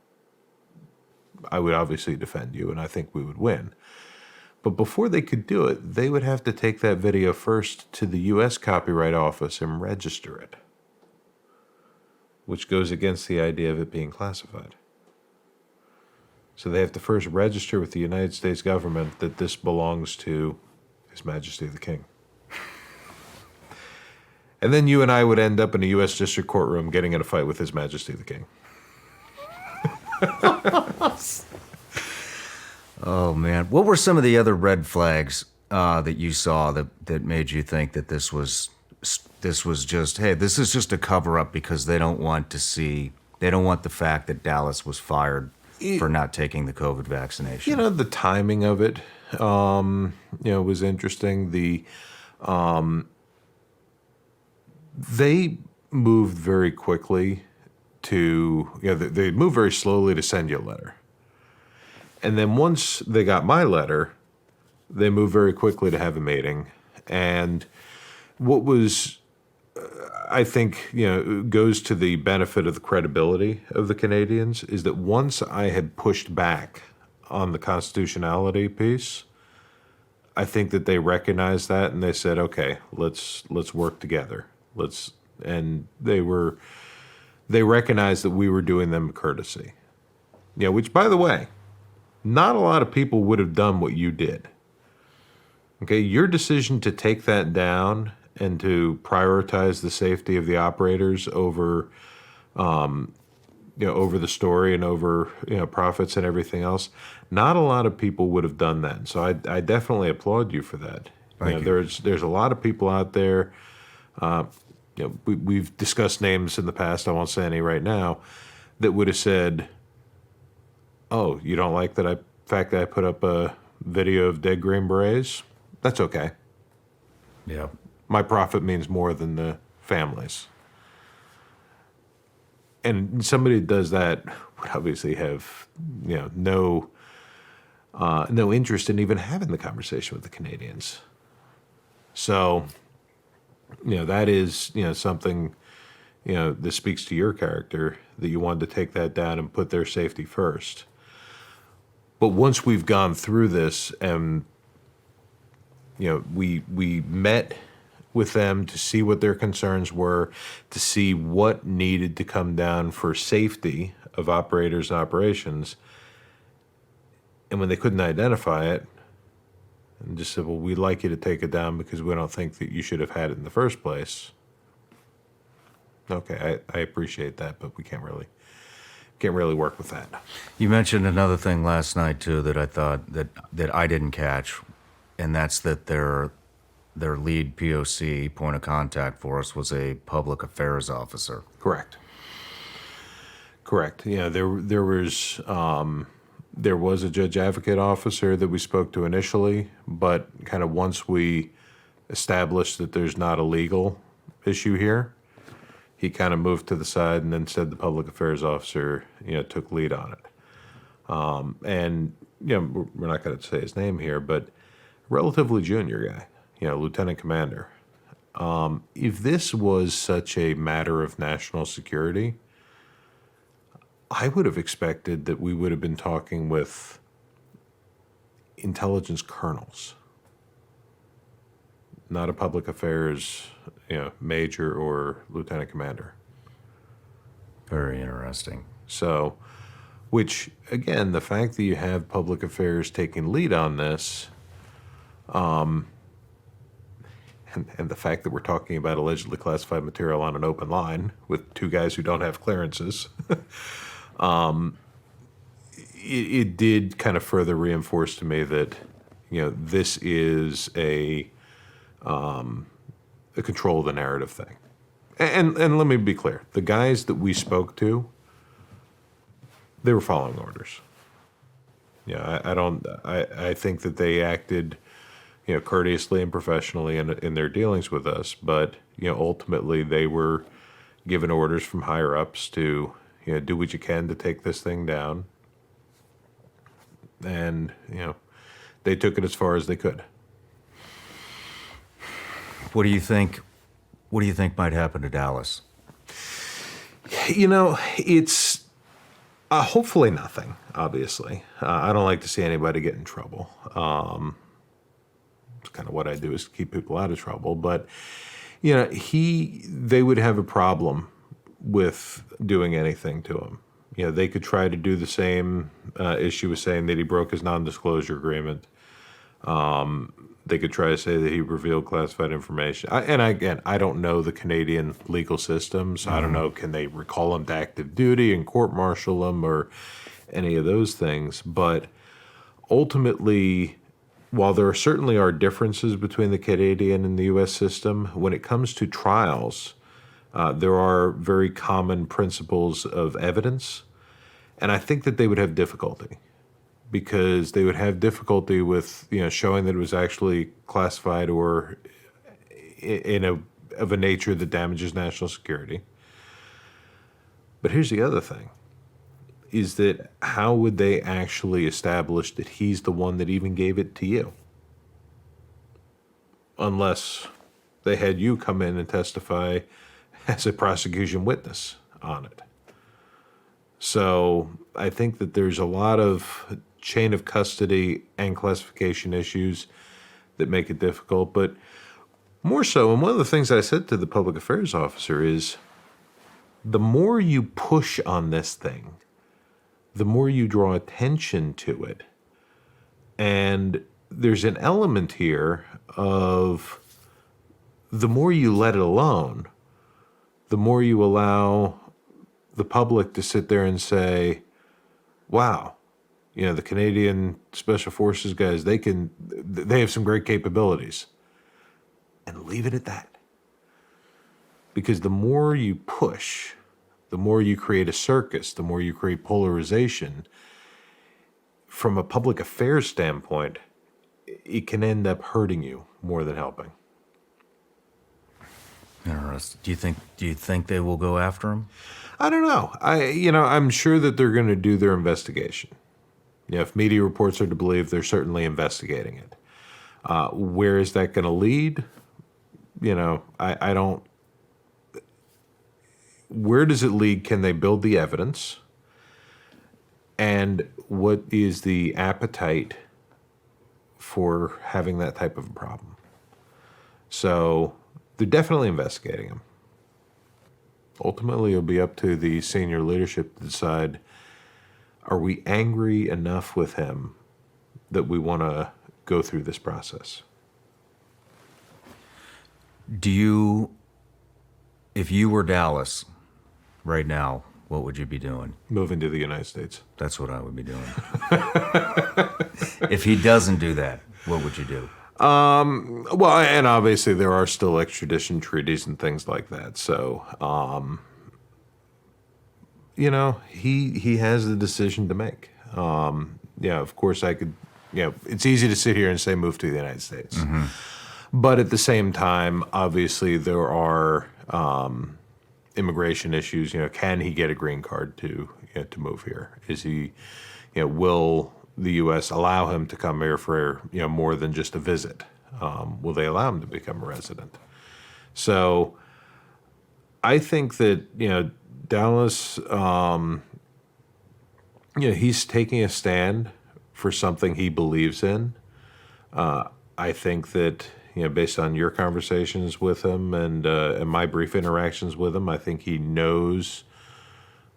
Speaker 3: I would obviously defend you, and I think we would win. But before they could do it, they would have to take that video first to the U.S. Copyright Office and register it, which goes against the idea of it being classified. So they have to first register with the United States government that this belongs to His Majesty the King. And then you and I would end up in a U.S. District Courtroom getting in a fight with His Majesty the King.
Speaker 1: Oh, man. What were some of the other red flags that you saw that made you think that this was just, hey, this is just a cover-up because they don't want the fact that Dallas was fired for not taking the COVID vaccination?
Speaker 3: The timing of it, was interesting. They moved very quickly they moved very slowly to send you a letter. And then once they got my letter, they moved very quickly to have a meeting. And what was, I think, goes to the benefit of the credibility of the Canadians is that once I had pushed back on the constitutionality piece, I think that they recognized that and they said, okay, let's work together. And they recognized that we were doing them a courtesy. Which, by the way, not a lot of people would have done what you did. Okay, your decision to take that down and to prioritize the safety of the operators over, over the story and over, profits and everything else. Not a lot of people would have done that. So I definitely applaud you for that.
Speaker 1: Thank you.
Speaker 3: There's a lot of people out there. We've discussed names in the past. I won't say any right now. That would have said, "Oh, you don't like that fact that I put up a video of dead Green Berets, that's okay.
Speaker 1: Yeah.
Speaker 3: My profit means more than the families. And somebody that does that would obviously have, no interest in even having the conversation with the Canadians. So, that is, something, that speaks to your character, that you wanted to take that down and put their safety first. But once we've gone through this and, we met with them to see what their concerns were, to see what needed to come down for safety of operators and operations. And when they couldn't identify it, and just said, well, we'd like you to take it down because we don't think that you should have had it in the first place. Okay, I appreciate that, but we can't really work with that.
Speaker 1: You mentioned another thing last night too that I thought that I didn't catch, and that's that their lead POC, point of contact for us, was a public affairs officer.
Speaker 3: Correct. Yeah, there was a judge advocate officer that we spoke to initially, but kind of once we established that there's not a legal issue here, he kind of moved to the side and then said the public affairs officer, took lead on it. And, we're not going to say his name here, but relatively junior guy, lieutenant commander. If this was such a matter of national security, I would have expected that we would have been talking with intelligence colonels, not a public affairs, major or lieutenant commander.
Speaker 1: Very interesting.
Speaker 3: So, which, again, the fact that you have public affairs taking lead on this, and the fact that we're talking about allegedly classified material on an open line with two guys who don't have clearances, it did kind of further reinforce to me that, this is a control of the narrative thing. And let me be clear, the guys that we spoke to, they were following orders. I think that they acted, courteously and professionally in their dealings with us, but, ultimately they were given orders from higher ups to, do what you can to take this thing down. And, they took it as far as they could.
Speaker 1: What do you think might happen to Dallas?
Speaker 3: It's hopefully nothing, obviously. I don't like to see anybody get in trouble. It's kind of what I do is keep people out of trouble. But, they would have a problem with doing anything to him. They could try to do the same issue with saying that he broke his non-disclosure agreement. They could try to say that he revealed classified information. I don't know the Canadian legal system, so I don't know, can they recall him to active duty and court-martial him or any of those things. But ultimately, while there certainly are differences between the Canadian and the U.S. system, when it comes to trials, there are very common principles of evidence, and I think that they would have difficulty. Because they would have difficulty with, showing that it was actually classified or of a nature that damages national security. But here's the other thing, is that how would they actually establish that he's the one that even gave it to you? Unless they had you come in and testify as a prosecution witness on it. So I think that there's a lot of chain of custody and classification issues that make it difficult. But more so, and one of the things I said to the public affairs officer is, the more you push on this thing, the more you draw attention to it. And there's an element here of the more you let it alone, the more you allow the public to sit there and say, wow, the Canadian Special Forces guys, they have some great capabilities. And leave it at that. Because the more you push, the more you create a circus, the more you create polarization. From a public affairs standpoint, it can end up hurting you more than helping.
Speaker 1: Interesting. Do you think they will go after him?
Speaker 3: I don't know. I'm sure that they're going to do their investigation. If media reports are to believe, they're certainly investigating it. Where is that going to lead? I don't. Where does it lead? Can they build the evidence? And what is the appetite for having that type of a problem? So they're definitely investigating him. Ultimately, it'll be up to the senior leadership to decide, are we angry enough with him that we want to go through this process?
Speaker 1: If you were Dallas right now, what would you be doing?
Speaker 3: Moving to the United States.
Speaker 1: That's what I would be doing. If he doesn't do that, what would you do?
Speaker 3: Well, and obviously there are still extradition treaties and things like that. So, he has the decision to make. Of course I could, it's easy to sit here and say move to the United States. Mm-hmm. But at the same time, obviously there are immigration issues. Can he get a green card to move here? Is he, will the U.S. allow him to come here for more than just a visit? Will they allow him to become a resident? So I think that Dallas, he's taking a stand for something he believes in. I think that based on your conversations with him and my brief interactions with him, I think he knows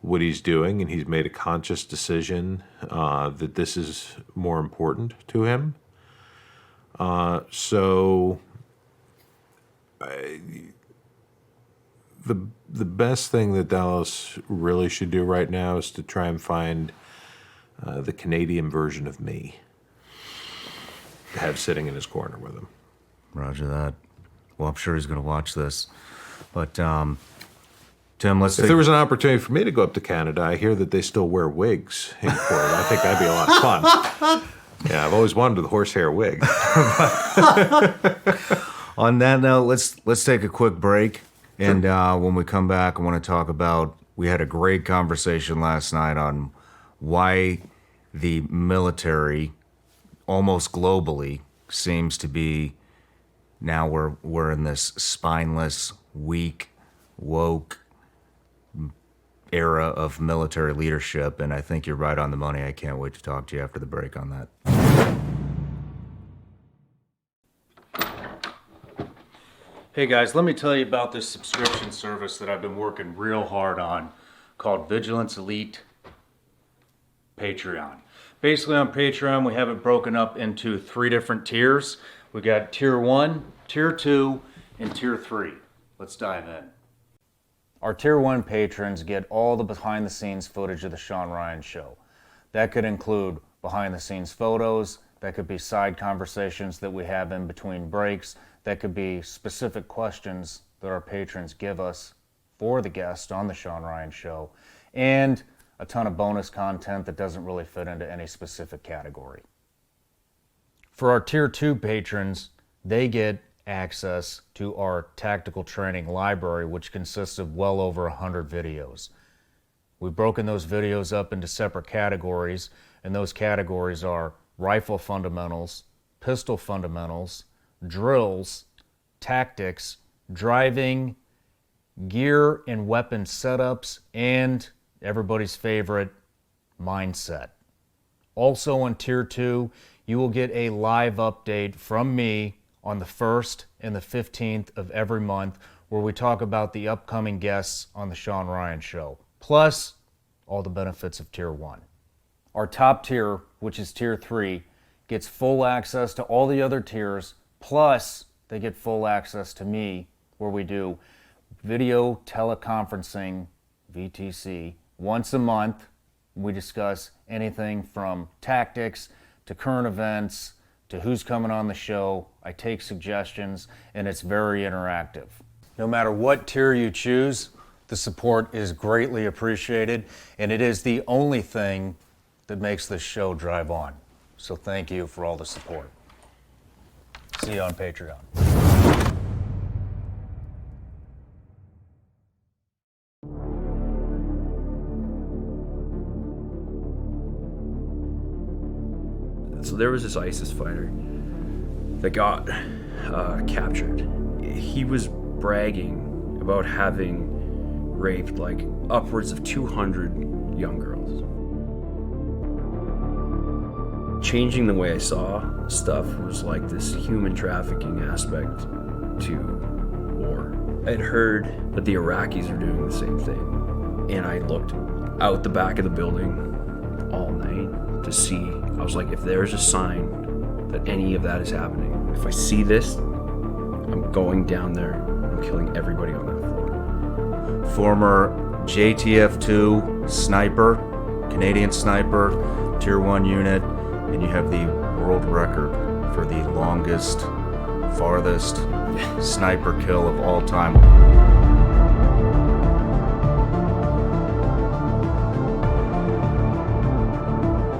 Speaker 3: what he's doing, and he's made a conscious decision that this is more important to him. The best thing that Dallas really should do right now is to try and find the Canadian version of me to have sitting in his corner with him.
Speaker 1: Roger that. Well, I'm sure he's going to watch this. But, Tim, let's
Speaker 3: If there was an opportunity for me to go up to Canada, I hear that they still wear wigs in court. I think that'd be a lot of fun. Yeah, I've always wanted the horsehair wig.
Speaker 1: On that note, let's take a quick break. And when we come back, I want to talk about, we had a great conversation last night on why the military, almost globally, seems to be, now we're in this spineless, weak, woke era of military leadership. And I think you're right on the money. I can't wait to talk to you after the break on that. Hey guys, let me tell you about this subscription service that I've been working real hard on called Vigilance Elite Patreon. Basically on Patreon, we have it broken up into 3 different tiers. We got tier 1, tier 2, and tier 3. Let's dive in. Our tier 1 patrons get all the behind the scenes footage of the Shawn Ryan Show. That could include behind the scenes photos, that could be side conversations that we have in between breaks, that could be specific questions that our patrons give us for the guest on the Shawn Ryan Show, and a ton of bonus content that doesn't really fit into any specific category. For our Tier 2 patrons, they get access to our tactical training library, which consists of well over 100 videos. We've broken those videos up into separate categories, and those categories are rifle fundamentals, pistol fundamentals, drills, tactics, driving, gear and weapon setups, and everybody's favorite, mindset. Also on Tier 2, you will get a live update from me on the 1st and the 15th of every month, where we talk about the upcoming guests on the Shawn Ryan Show, plus all the benefits of Tier 1. Our top tier, which is Tier 3, gets full access to all the other tiers, plus they get full access to me, where we do video teleconferencing, VTC, once a month. We discuss anything from tactics to current events to who's coming on the show. I take suggestions, and it's very interactive. No matter what tier you choose, the support is greatly appreciated, and it is the only thing that makes this show drive on. So thank you for all the support. See you on Patreon.
Speaker 2: So there was this ISIS fighter that got captured. He was bragging about having raped like upwards of 200 young girls. Changing the way I saw stuff was like this human trafficking aspect to war. I'd heard that the Iraqis are doing the same thing, and I looked out the back of the building all night to see. I was like, if there's a sign that any of that is happening, if I see this, I'm going down there and I'm killing everybody on that floor.
Speaker 1: Former JTF-2 sniper, Canadian sniper, Tier 1 unit, and you have the world record for the longest, farthest sniper kill of all time.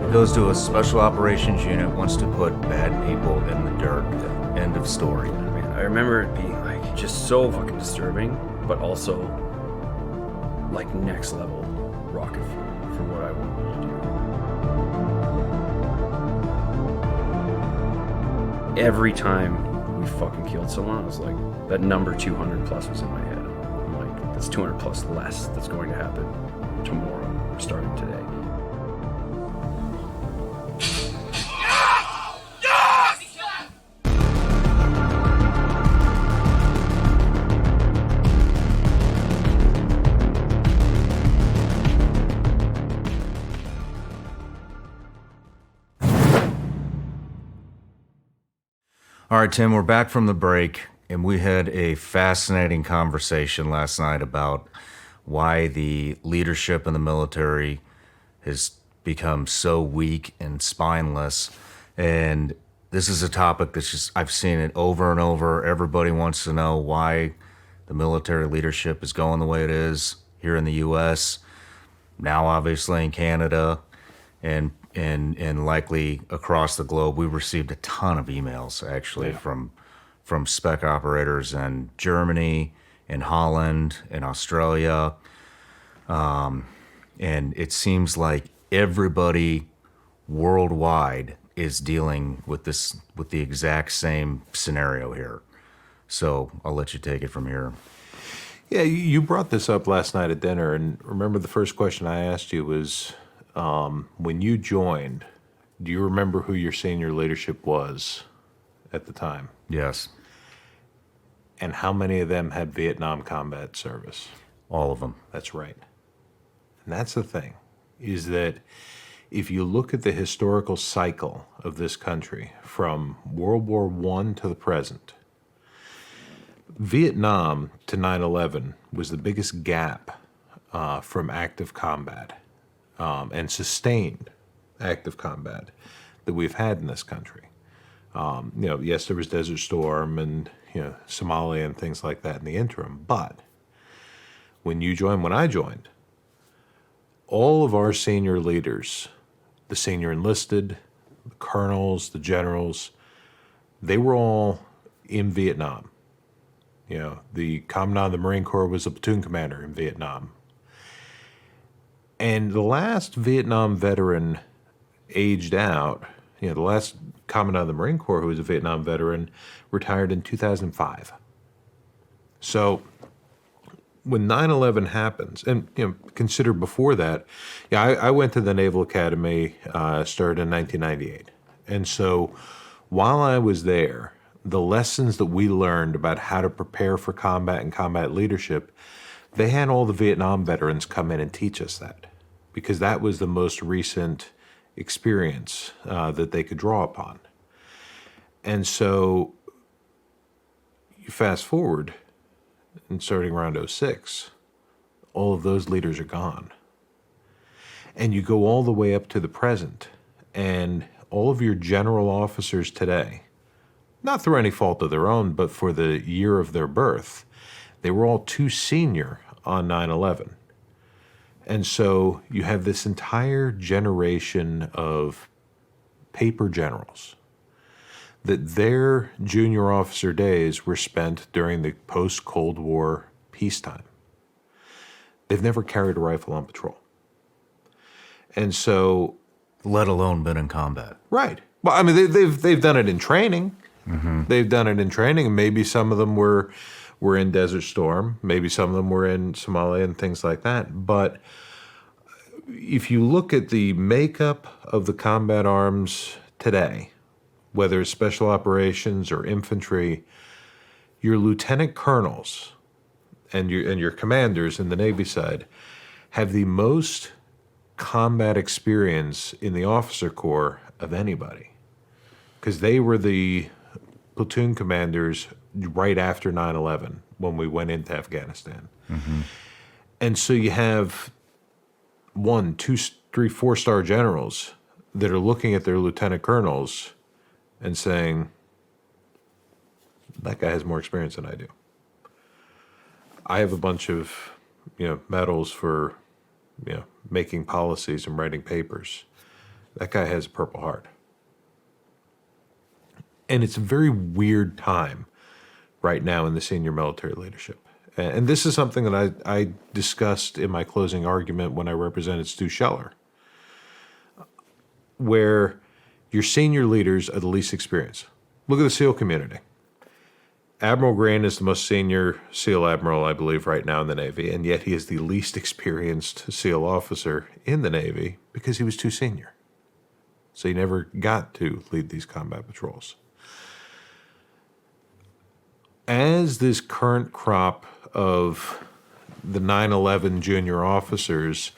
Speaker 1: It goes to a special operations unit, wants to put bad people in the dirt. End of story.
Speaker 2: I remember it being like just so fucking disturbing, but also like next level rocket fuel for what I wanted to do. Every time we fucking killed someone, I was like, that number 200 plus was in my head. I'm like, that's 200 plus less that's going to happen tomorrow, starting today.
Speaker 1: All right, Tim, we're back from the break, and we had a fascinating conversation last night about why the leadership in the military has become so weak and spineless. And this is a topic that's just, I've seen it over and over. Everybody wants to know why the military leadership is going the way it is here in the U.S., now obviously in Canada, and likely across the globe. We received a ton of emails actually from spec operators in Germany, in Holland, in Australia, and it seems like everybody worldwide is dealing with the exact same scenario here. So I'll let you take it from here.
Speaker 3: Yeah, you brought this up last night at dinner, and remember the first question I asked you was, when you joined, do you remember who your senior leadership was at the time?
Speaker 1: Yes.
Speaker 3: And how many of them had Vietnam combat service?
Speaker 1: All of them.
Speaker 3: That's right. And that's the thing, is that if you look at the historical cycle of this country from World War I to the present, Vietnam to 9/11 was the biggest gap from active combat and sustained active combat that we've had in this country. Yes, there was Desert Storm and Somalia and things like that in the interim, but when I joined, all of our senior leaders, the senior enlisted, the colonels, the generals, they were all in Vietnam. The Commandant of the Marine Corps was a platoon commander in Vietnam. And the last Vietnam veteran aged out, the last Commandant of the Marine Corps who was a Vietnam veteran retired in 2005. So when 9/11 happens, and consider before that, I went to the Naval Academy, started in 1998. And so while I was there, the lessons that we learned about how to prepare for combat and combat leadership, they had all the Vietnam veterans come in and teach us that, because that was the most recent experience that they could draw upon. And so you fast forward, and starting around 06, all of those leaders are gone. And you go all the way up to the present, and all of your general officers today, not through any fault of their own, but for the year of their birth, they were all too senior on 9/11. And so you have this entire generation of paper generals that their junior officer days were spent during the post-Cold War peacetime. They've never carried a rifle on patrol. And so...
Speaker 1: Let alone been in combat.
Speaker 3: Right. Well, I mean, they've done it in training. They've done it in training, and maybe some of them were in Desert Storm. Maybe some of them were in Somalia and things like that. But if you look at the makeup of the combat arms today, whether it's special operations or infantry, your lieutenant colonels and your commanders in the Navy side have the most combat experience in the officer corps of anybody, because they were the platoon commanders right after 9/11 when we went into Afghanistan. And so you have 1, 2, 3, 4-star generals that are looking at their lieutenant colonels and saying, that guy has more experience than I do. I have a bunch of, medals for, making policies and writing papers. That guy has a Purple Heart. And it's a very weird time right now in the senior military leadership. And this is something that I discussed in my closing argument when I represented Stu Scheller, where your senior leaders are the least experienced. Look at the SEAL community. Admiral Green is the most senior SEAL admiral, I believe, right now in the Navy, and yet he is the least experienced SEAL officer in the Navy because he was too senior. So he never got to lead these combat patrols. As this current crop of the 9/11 junior officers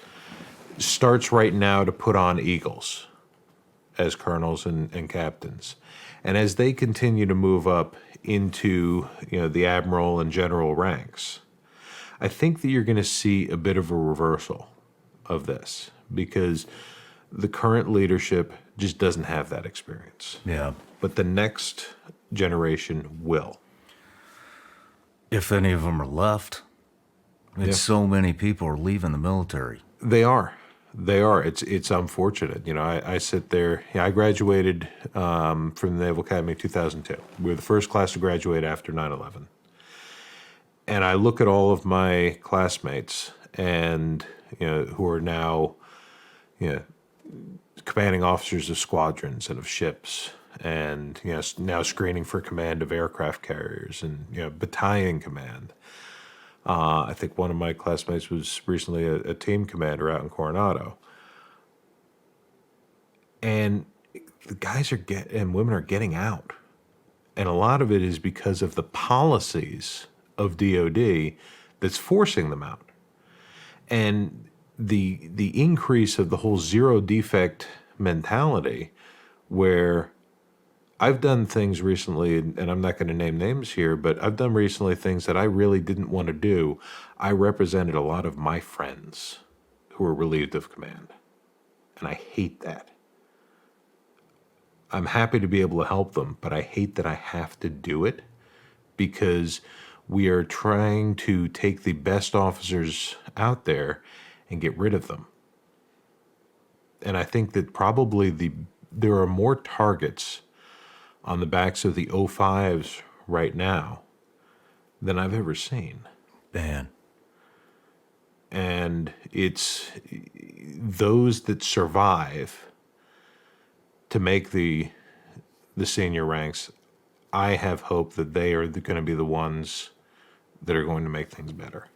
Speaker 3: starts right now to put on eagles as colonels and captains, and as they continue to move up into the admiral and general ranks, I think that you're going to see a bit of a reversal of this because the current leadership just doesn't have that experience.
Speaker 1: Yeah.
Speaker 3: But the next generation will.
Speaker 1: If any of them are left. So many people are leaving the military.
Speaker 3: They are. It's unfortunate. I sit there. I graduated from the Naval Academy in 2002. We were the first class to graduate after 9/11. And I look at all of my classmates and, who are now, commanding officers of squadrons and of ships and, now screening for command of aircraft carriers and, battalion command. I think one of my classmates was recently a team commander out in Coronado. And the guys and women are getting out. And a lot of it is because of the policies of DOD that's forcing them out. And the increase of the whole zero defect mentality, where I've done things recently, and I'm not going to name names here, but I've done recently things that I really didn't want to do. I represented a lot of my friends who were relieved of command. And I hate that. I'm happy to be able to help them, but I hate that I have to do it because we are trying to take the best officers out there and get rid of them. And I think that probably there are more targets on the backs of the 05s right now than I've ever seen.
Speaker 1: Man.
Speaker 3: And it's those that survive to make the senior ranks. I have hope that they are going to be the ones that are going to make things better.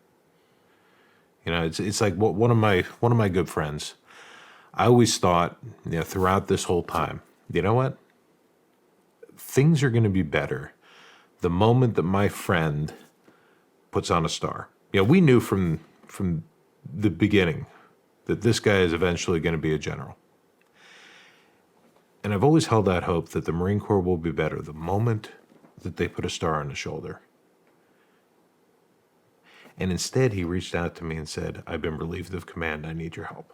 Speaker 3: It's like one of my good friends. I always thought, throughout this whole time, you know what? Things are going to be better the moment that my friend puts on a star. We knew from the beginning that this guy is eventually going to be a general. And I've always held out hope that the Marine Corps will be better the moment that they put a star on his shoulder. And instead, he reached out to me and said, I've been relieved of command. I need your help.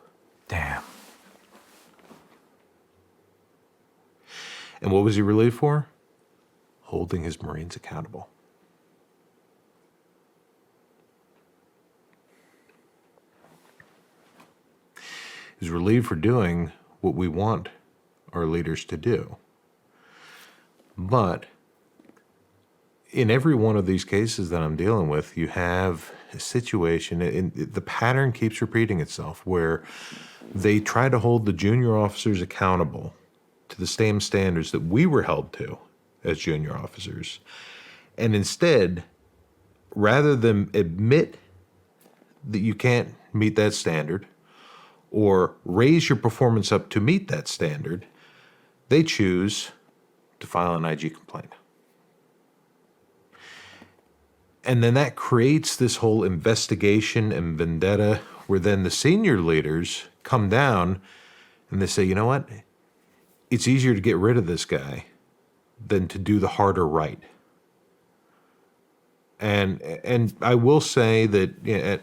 Speaker 1: Damn.
Speaker 3: And what was he relieved for? Holding his Marines accountable. He was relieved for doing what we want our leaders to do. But in every one of these cases that I'm dealing with, you have a situation, and the pattern keeps repeating itself, where they try to hold the junior officers accountable to the same standards that we were held to as junior officers. And instead, rather than admit that you can't meet that standard or raise your performance up to meet that standard, they choose to file an IG complaint. And then that creates this whole investigation and vendetta where then the senior leaders come down and they say, you know what? It's easier to get rid of this guy than to do the harder right. And I will say that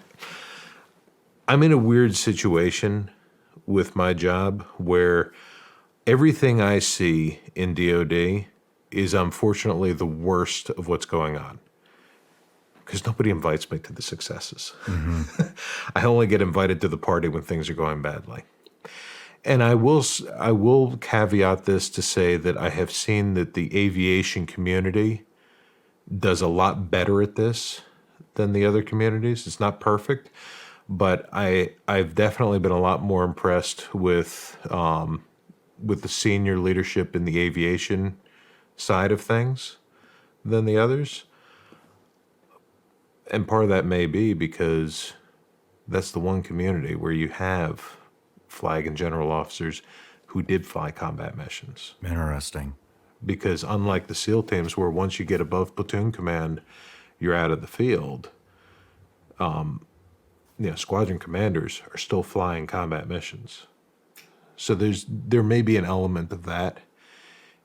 Speaker 3: I'm in a weird situation with my job where everything I see in DOD is unfortunately the worst of what's going on. Because nobody invites me to the successes. Mm-hmm. I only get invited to the party when things are going badly. And I will caveat this to say that I have seen that the aviation community does a lot better at this than the other communities. It's not perfect, but I've definitely been a lot more impressed with the senior leadership in the aviation side of things than the others. And part of that may be because that's the one community where you have flag and general officers who did fly combat missions.
Speaker 1: Interesting.
Speaker 3: Because unlike the SEAL teams, where once you get above platoon command, you're out of the field, squadron commanders are still flying combat missions. So there may be an element of that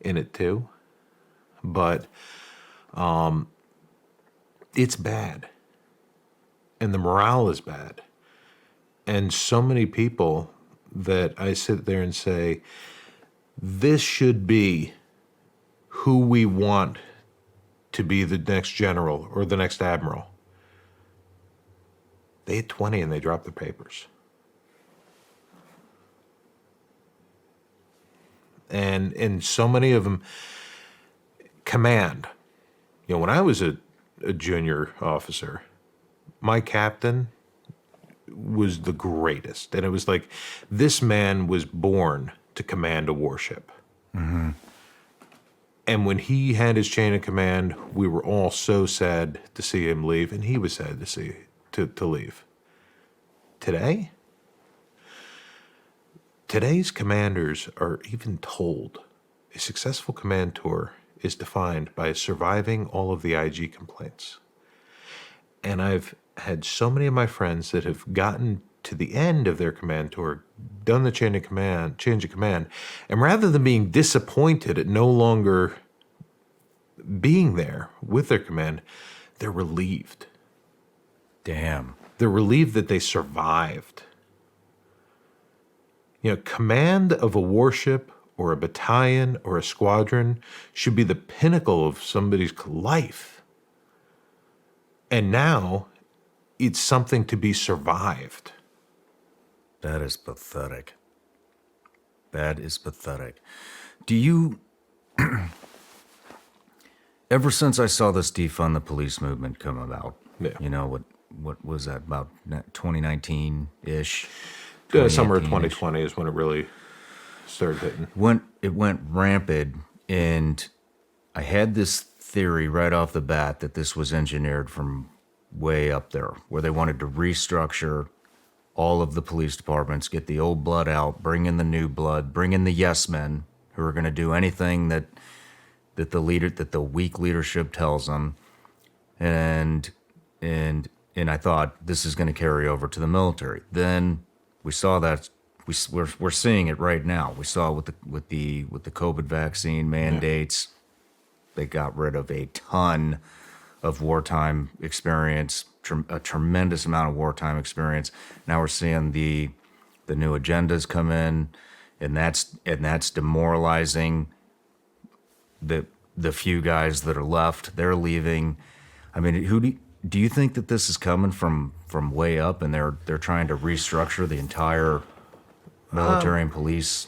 Speaker 3: in it too, but it's bad. And the morale is bad. And so many people that I sit there and say, this should be who we want to be the next general or the next admiral. They hit 20 and they drop their papers. And so many of them command. When I was a junior officer, my captain was the greatest. And it was like, this man was born to command a warship. Mm-hmm. And when he had his chain of command, we were all so sad to see him leave, and he was sad to see to leave. Today's commanders are even told a successful command tour is defined by surviving all of the IG complaints. And I've had so many of my friends that have gotten to the end of their command tour, done the change of command, and rather than being disappointed at no longer being there with their command, they're relieved.
Speaker 1: Damn.
Speaker 3: They're relieved that they survived. Command of a warship or a battalion or a squadron should be the pinnacle of somebody's life. And now it's something to be survived.
Speaker 1: That is pathetic. That is pathetic. Do you... Ever since I saw this defund the police movement come about, what was that, about 2019-ish?
Speaker 3: Summer of 2020 is when it really started hitting.
Speaker 1: When it went rampant, and I had this theory right off the bat that this was engineered from way up there, where they wanted to restructure all of the police departments, get the old blood out, bring in the new blood, bring in the yes men who are going to do anything that the weak leadership tells them, and I thought this is going to carry over to the military. Then we saw that we're seeing it right now. We saw with the COVID vaccine mandates, they got rid of a ton of wartime experience, a tremendous amount of wartime experience. Now we're seeing the new agendas come in, and that's demoralizing the few guys that are left. They're leaving. I mean, do you think that this is coming from way up, and they're trying to restructure the entire military and police?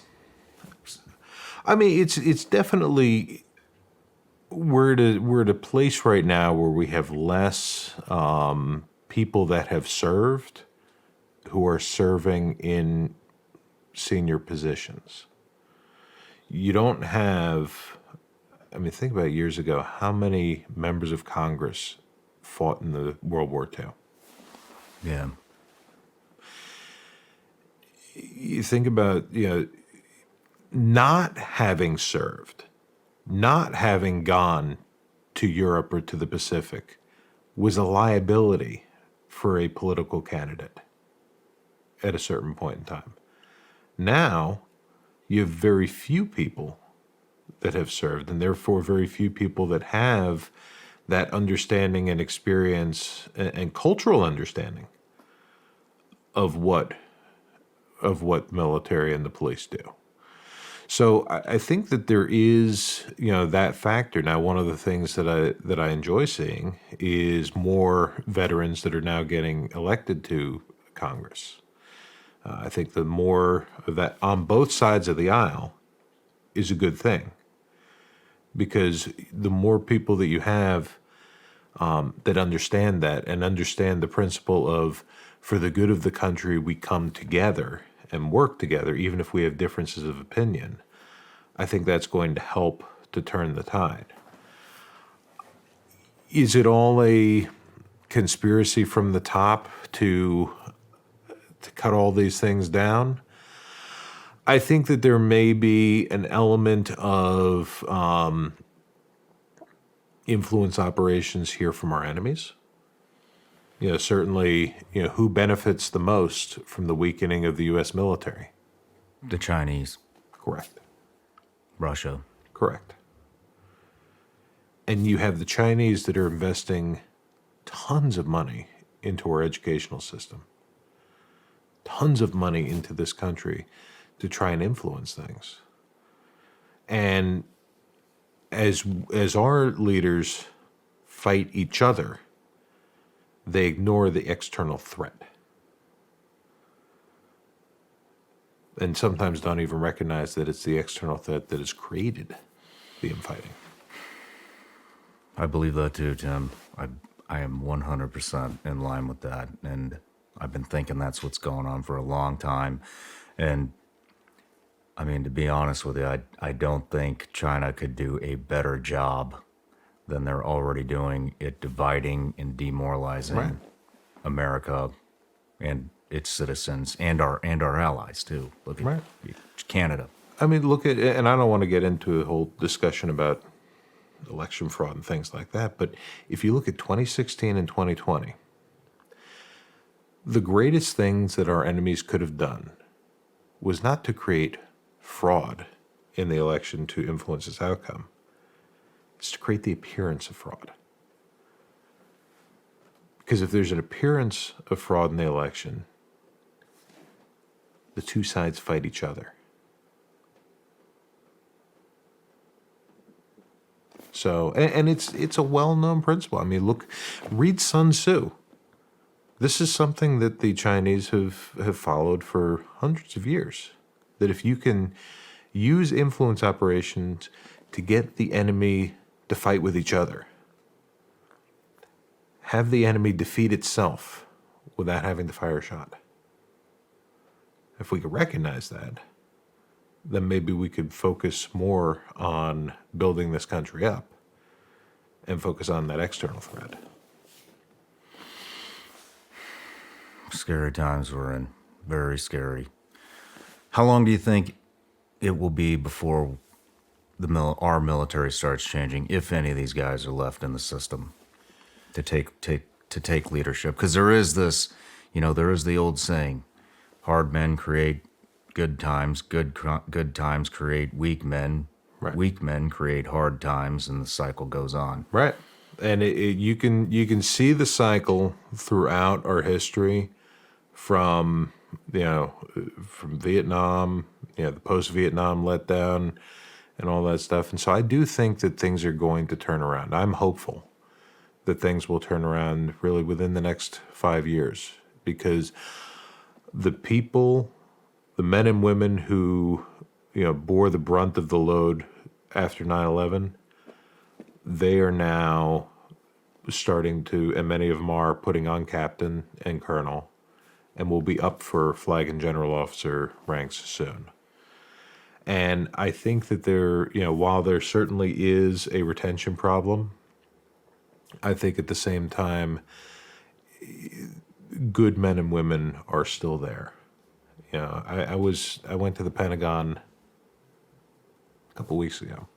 Speaker 3: I mean, it's definitely we're at a place right now where we have less people that have served who are serving in senior positions. You don't have, I mean, think about years ago, how many members of Congress fought in the World War II?
Speaker 1: Yeah.
Speaker 3: You think about, not having served, not having gone to Europe or to the Pacific was a liability for a political candidate at a certain point in time. Now, you have very few people that have served, and therefore very few people that have that understanding and experience and cultural understanding of what military and the police do. So I think that there is, that factor. Now, one of the things that I enjoy seeing is more veterans that are now getting elected to Congress. I think the more of that on both sides of the aisle is a good thing, because the more people that you have that understand that and understand the principle of, for the good of the country, we come together and work together, even if we have differences of opinion, I think that's going to help to turn the tide. Is it all a conspiracy from the top to cut all these things down? I think that there may be an element of influence operations here from our enemies. Certainly, who benefits the most from the weakening of the U.S. military?
Speaker 1: The Chinese,
Speaker 3: Correct.
Speaker 1: Russia.
Speaker 3: Correct. And you have the Chinese that are investing tons of money into our educational system, tons of money into this country to try and influence things. And as our leaders fight each other, they ignore the external threat. And sometimes don't even recognize that it's the external threat that has created the infighting.
Speaker 1: I believe that too, Tim. I am 100% in line with that. And I've been thinking that's what's going on for a long time. And I mean, to be honest with you, I don't think China could do a better job than they're already doing at dividing and demoralizing
Speaker 3: Right.
Speaker 1: America and its citizens and our allies too. Look at
Speaker 3: Right.
Speaker 1: Canada.
Speaker 3: I mean, look at, and I don't want to get into a whole discussion about election fraud and things like that, but if you look at 2016 and 2020, the greatest things that our enemies could have done was not to create fraud in the election to influence its outcome. It's to create the appearance of fraud. Because if there's an appearance of fraud in the election, the two sides fight each other. So, and it's a well-known principle. I mean, read Sun Tzu. This is something that the Chinese have followed for hundreds of years. That if you can use influence operations to get the enemy to fight with each other, have the enemy defeat itself without having to fire a shot. If we could recognize that, then maybe we could focus more on building this country up and focus on that external threat.
Speaker 1: Scary times we're in. Very scary. How long do you think it will be before our military starts changing, if any of these guys are left in the system to take leadership? Because there is this, there is the old saying, hard men create good times, good times create weak men,
Speaker 3: Right.
Speaker 1: Weak men create hard times, and the cycle goes on.
Speaker 3: Right. And you can see the cycle throughout our history, from Vietnam, the post-Vietnam letdown and all that stuff. And so I do think that things are going to turn around. I'm hopeful that things will turn around really within the next 5 years, because the people, the men and women who, bore the brunt of the load after 9/11, they are now starting to, and many of them are putting on captain and colonel, and will be up for flag and general officer ranks soon. And I think that while there certainly is a retention problem, I think at the same time, good men and women are still there. I went to the Pentagon a couple weeks ago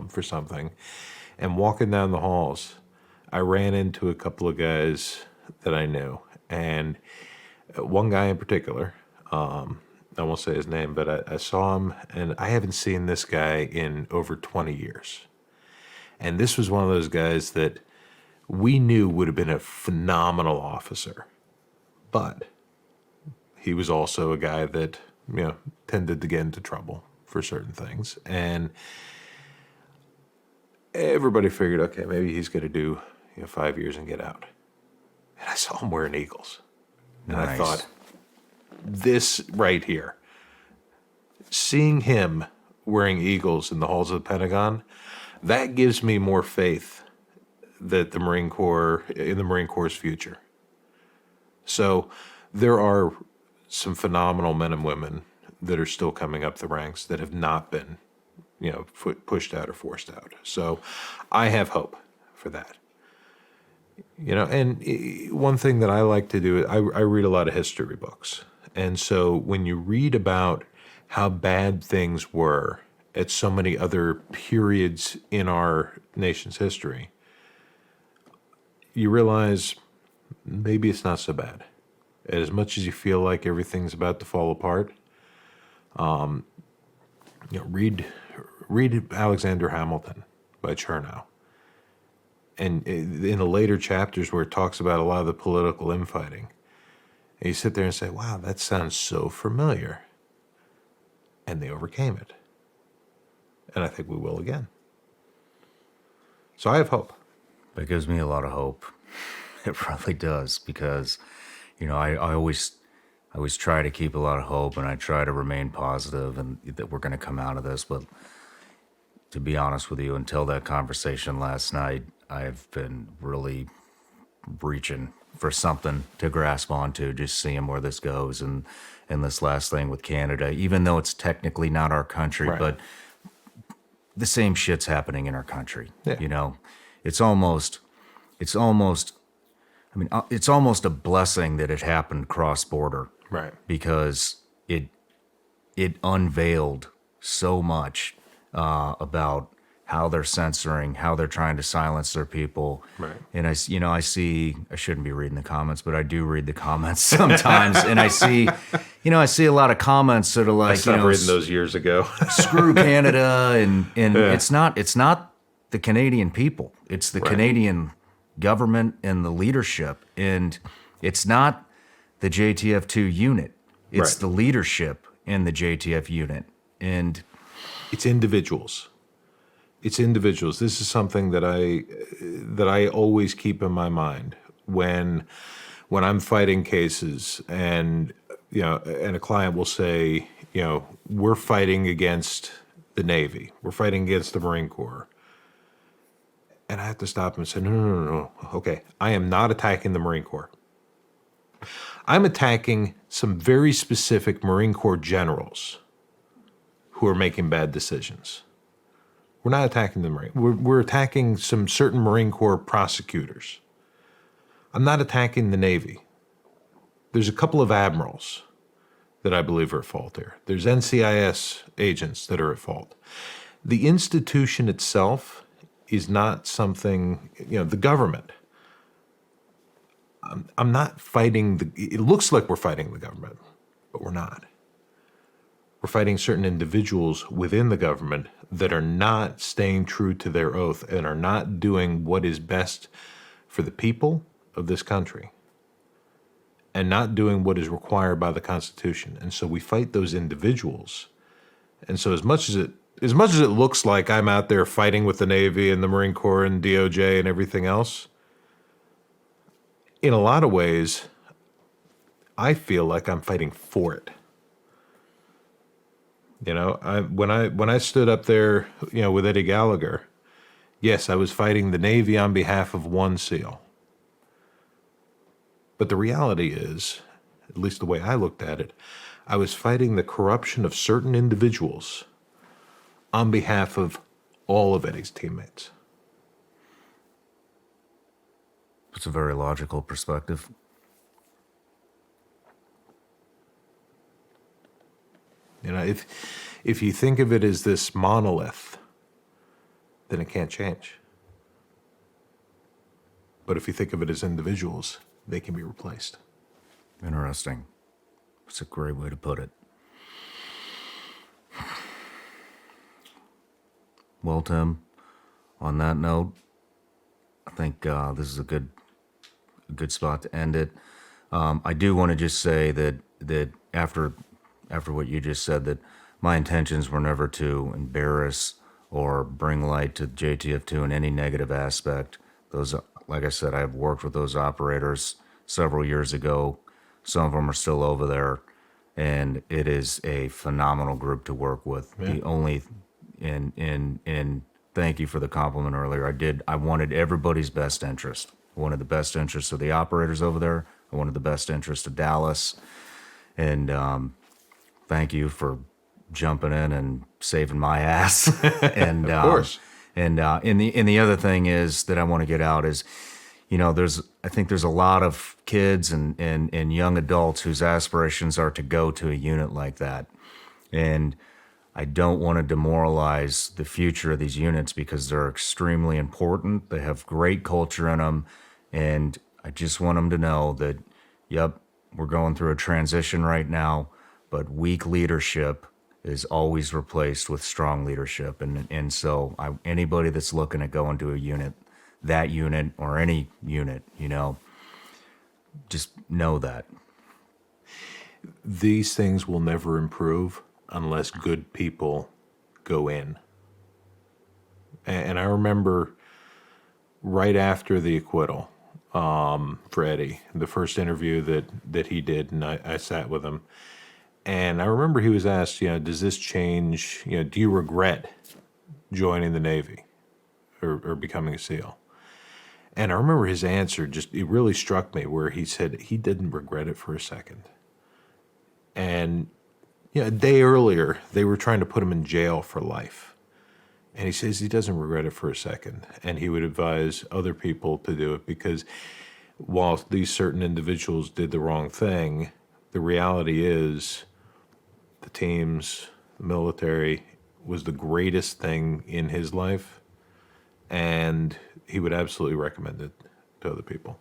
Speaker 3: for something, and walking down the halls, I ran into a couple of guys that I knew, and one guy in particular, I won't say his name, but I saw him, and I haven't seen this guy in over 20 years. And this was one of those guys that we knew would have been a phenomenal officer, but he was also a guy that, tended to get into trouble for certain things. And everybody figured, okay, maybe he's going to do 5 years and get out. And I saw him wearing Eagles. And I thought, this right here, seeing him wearing Eagles in the halls of the Pentagon, that gives me more faith that in the Marine Corps' future. So there are some phenomenal men and women that are still coming up the ranks that have not been, pushed out or forced out. So I have hope for that. And one thing that I like to do, I read a lot of history books. And so when you read about how bad things were at so many other periods in our nation's history, you realize maybe it's not so bad. As much as you feel like everything's about to fall apart, read Alexander Hamilton by Chernow. And in the later chapters where it talks about a lot of the political infighting, and you sit there and say, wow, that sounds so familiar. And they overcame it. And I think we will again. So I have hope.
Speaker 1: That gives me a lot of hope. It really does, because, I always try to keep a lot of hope, and I try to remain positive and that we're going to come out of this. But to be honest with you, until that conversation last night, I've been really reaching for something to grasp onto, just seeing where this goes. And this last thing with Canada, even though it's technically not our country,
Speaker 3: Right.
Speaker 1: but the same shit's happening in our country.
Speaker 3: Yeah.
Speaker 1: It's almost a blessing that it happened cross-border.
Speaker 3: Right.
Speaker 1: Because it unveiled so much about how they're censoring, how they're trying to silence their people.
Speaker 3: Right.
Speaker 1: And I shouldn't be reading the comments, but I do read the comments sometimes, and I see a lot of comments that are like,
Speaker 3: I stopped reading those years ago.
Speaker 1: screw Canada, and it's not the Canadian people, it's the Canadian government and the leadership, and it's not the JTF2 unit, it's the leadership in the JTF unit, and
Speaker 3: it's individuals. It's individuals. This is something that I always keep in my mind when I'm fighting cases, and and a client will say, we're fighting against the Navy, we're fighting against the Marine Corps, and I have to stop and say, no. Okay, I am not attacking the Marine Corps. I'm attacking some very specific Marine Corps generals who are making bad decisions. We're not attacking the Marine. We're attacking some certain Marine Corps prosecutors. I'm not attacking the Navy. There's a couple of admirals that I believe are at fault here. There's NCIS agents that are at fault. The institution itself is not something, the government. I'm not fighting it looks like we're fighting the government, but we're not. We're fighting certain individuals within the government that are not staying true to their oath and are not doing what is best for the people of this country and not doing what is required by the Constitution. And so we fight those individuals. And so as much as it looks like I'm out there fighting with the Navy and the Marine Corps and DOJ and everything else, in a lot of ways, I feel like I'm fighting for it. When I stood up there, with Eddie Gallagher, Yes, I was fighting the Navy on behalf of one SEAL. But the reality is, at least the way I looked at it, I was fighting the corruption of certain individuals on behalf of all of Eddie's teammates.
Speaker 1: It's a very logical perspective.
Speaker 3: You know, if you think of it as this monolith, then it can't change. But if you think of it as individuals, they can be replaced.
Speaker 1: Interesting. It's a great way to put it. Well, Tim, on that note, I think this is a good spot to end it. I do want to just say that after what you just said, that my intentions were never to embarrass or bring light to JTF2 in any negative aspect. Those, like I said, I've worked with those operators several years ago. Some of them are still over there, and it is a phenomenal group to work with.
Speaker 3: Yeah.
Speaker 1: The only and thank you for the compliment earlier. I wanted everybody's best interest. I wanted the best interest of the operators over there. I wanted the best interest of Dallas, and thank you for jumping in and saving my ass. And
Speaker 3: Of course.
Speaker 1: And the other thing is that I want to get out is, you know, I think there's a lot of kids and young adults whose aspirations are to go to a unit like that, and I don't want to demoralize the future of these units because they're extremely important. They have great culture in them, and I just want them to know that, yep, we're going through a transition right now, but weak leadership is always replaced with strong leadership. And so anybody that's looking at going to a unit, that unit or any unit, you know, just know that.
Speaker 3: These things will never improve unless good people go in. And I remember right after the acquittal for Eddie, the first interview that he did, and I sat with him, and I remember he was asked, you know, does this change, you know, do you regret joining the Navy or becoming a SEAL? And I remember his answer, it really struck me, where he said he didn't regret it for a second. And yeah, a day earlier, they were trying to put him in jail for life. And he says he doesn't regret it for a second. And he would advise other people to do it because while these certain individuals did the wrong thing, the reality is the teams, the military, was the greatest thing in his life. And he would absolutely recommend it to other people.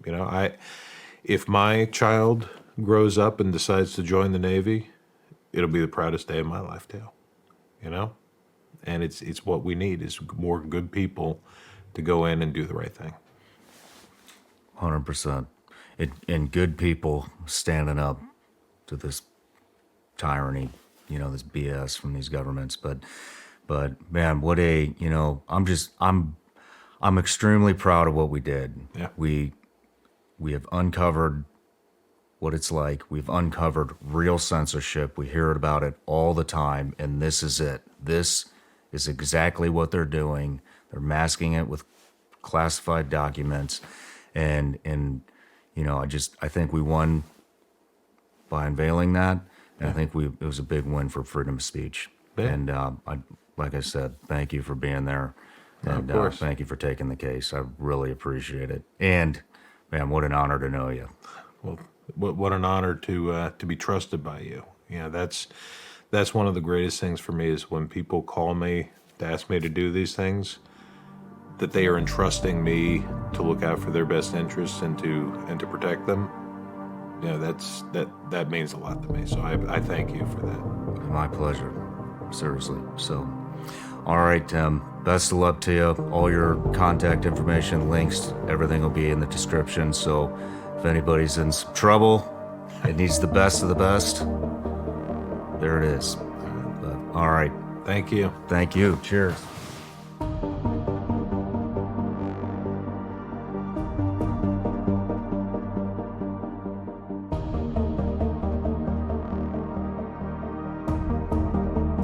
Speaker 3: You know, if my child grows up and decides to join the Navy, it'll be the proudest day of my life too, you know? And it's what we need is more good people to go in and do the right thing.
Speaker 1: 100%. And good people standing up to this tyranny, you know, this BS from these governments. But man, what a, you know, I'm extremely proud of what we did.
Speaker 3: Yeah.
Speaker 1: We have uncovered what it's like. We've uncovered real censorship. We hear about it all the time, and this is it. This is exactly what they're doing. They're masking it with classified documents, and you know, I think we won by unveiling that, and I think it was a big win for freedom of speech.
Speaker 3: Yeah.
Speaker 1: And like I said, thank you for being there, and
Speaker 3: of course.
Speaker 1: thank you for taking the case. I really appreciate it. And man, what an honor to know you.
Speaker 3: Well, what an honor to be trusted by you. You know, that's one of the greatest things for me is when people call me to ask me to do these things, that they are entrusting me to look out for their best interests and to protect them. You know, that means a lot to me. So I thank you for that.
Speaker 1: My pleasure. Seriously. So, all right, Tim. Best of luck to you. All your contact information, links, everything will be in the description. So if anybody's in some trouble, it needs the best of the best, there it is. But, all right.
Speaker 3: Thank you.
Speaker 1: Thank you. Cheers.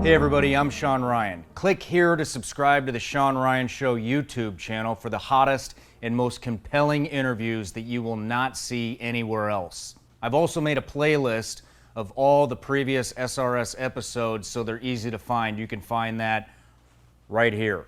Speaker 1: Hey everybody, I'm Shawn Ryan. Click here to subscribe to the Shawn Ryan Show YouTube channel for the hottest and most compelling interviews that you will not see anywhere else. I've also made a playlist of all the previous SRS episodes so they're easy to find. You can find that right here.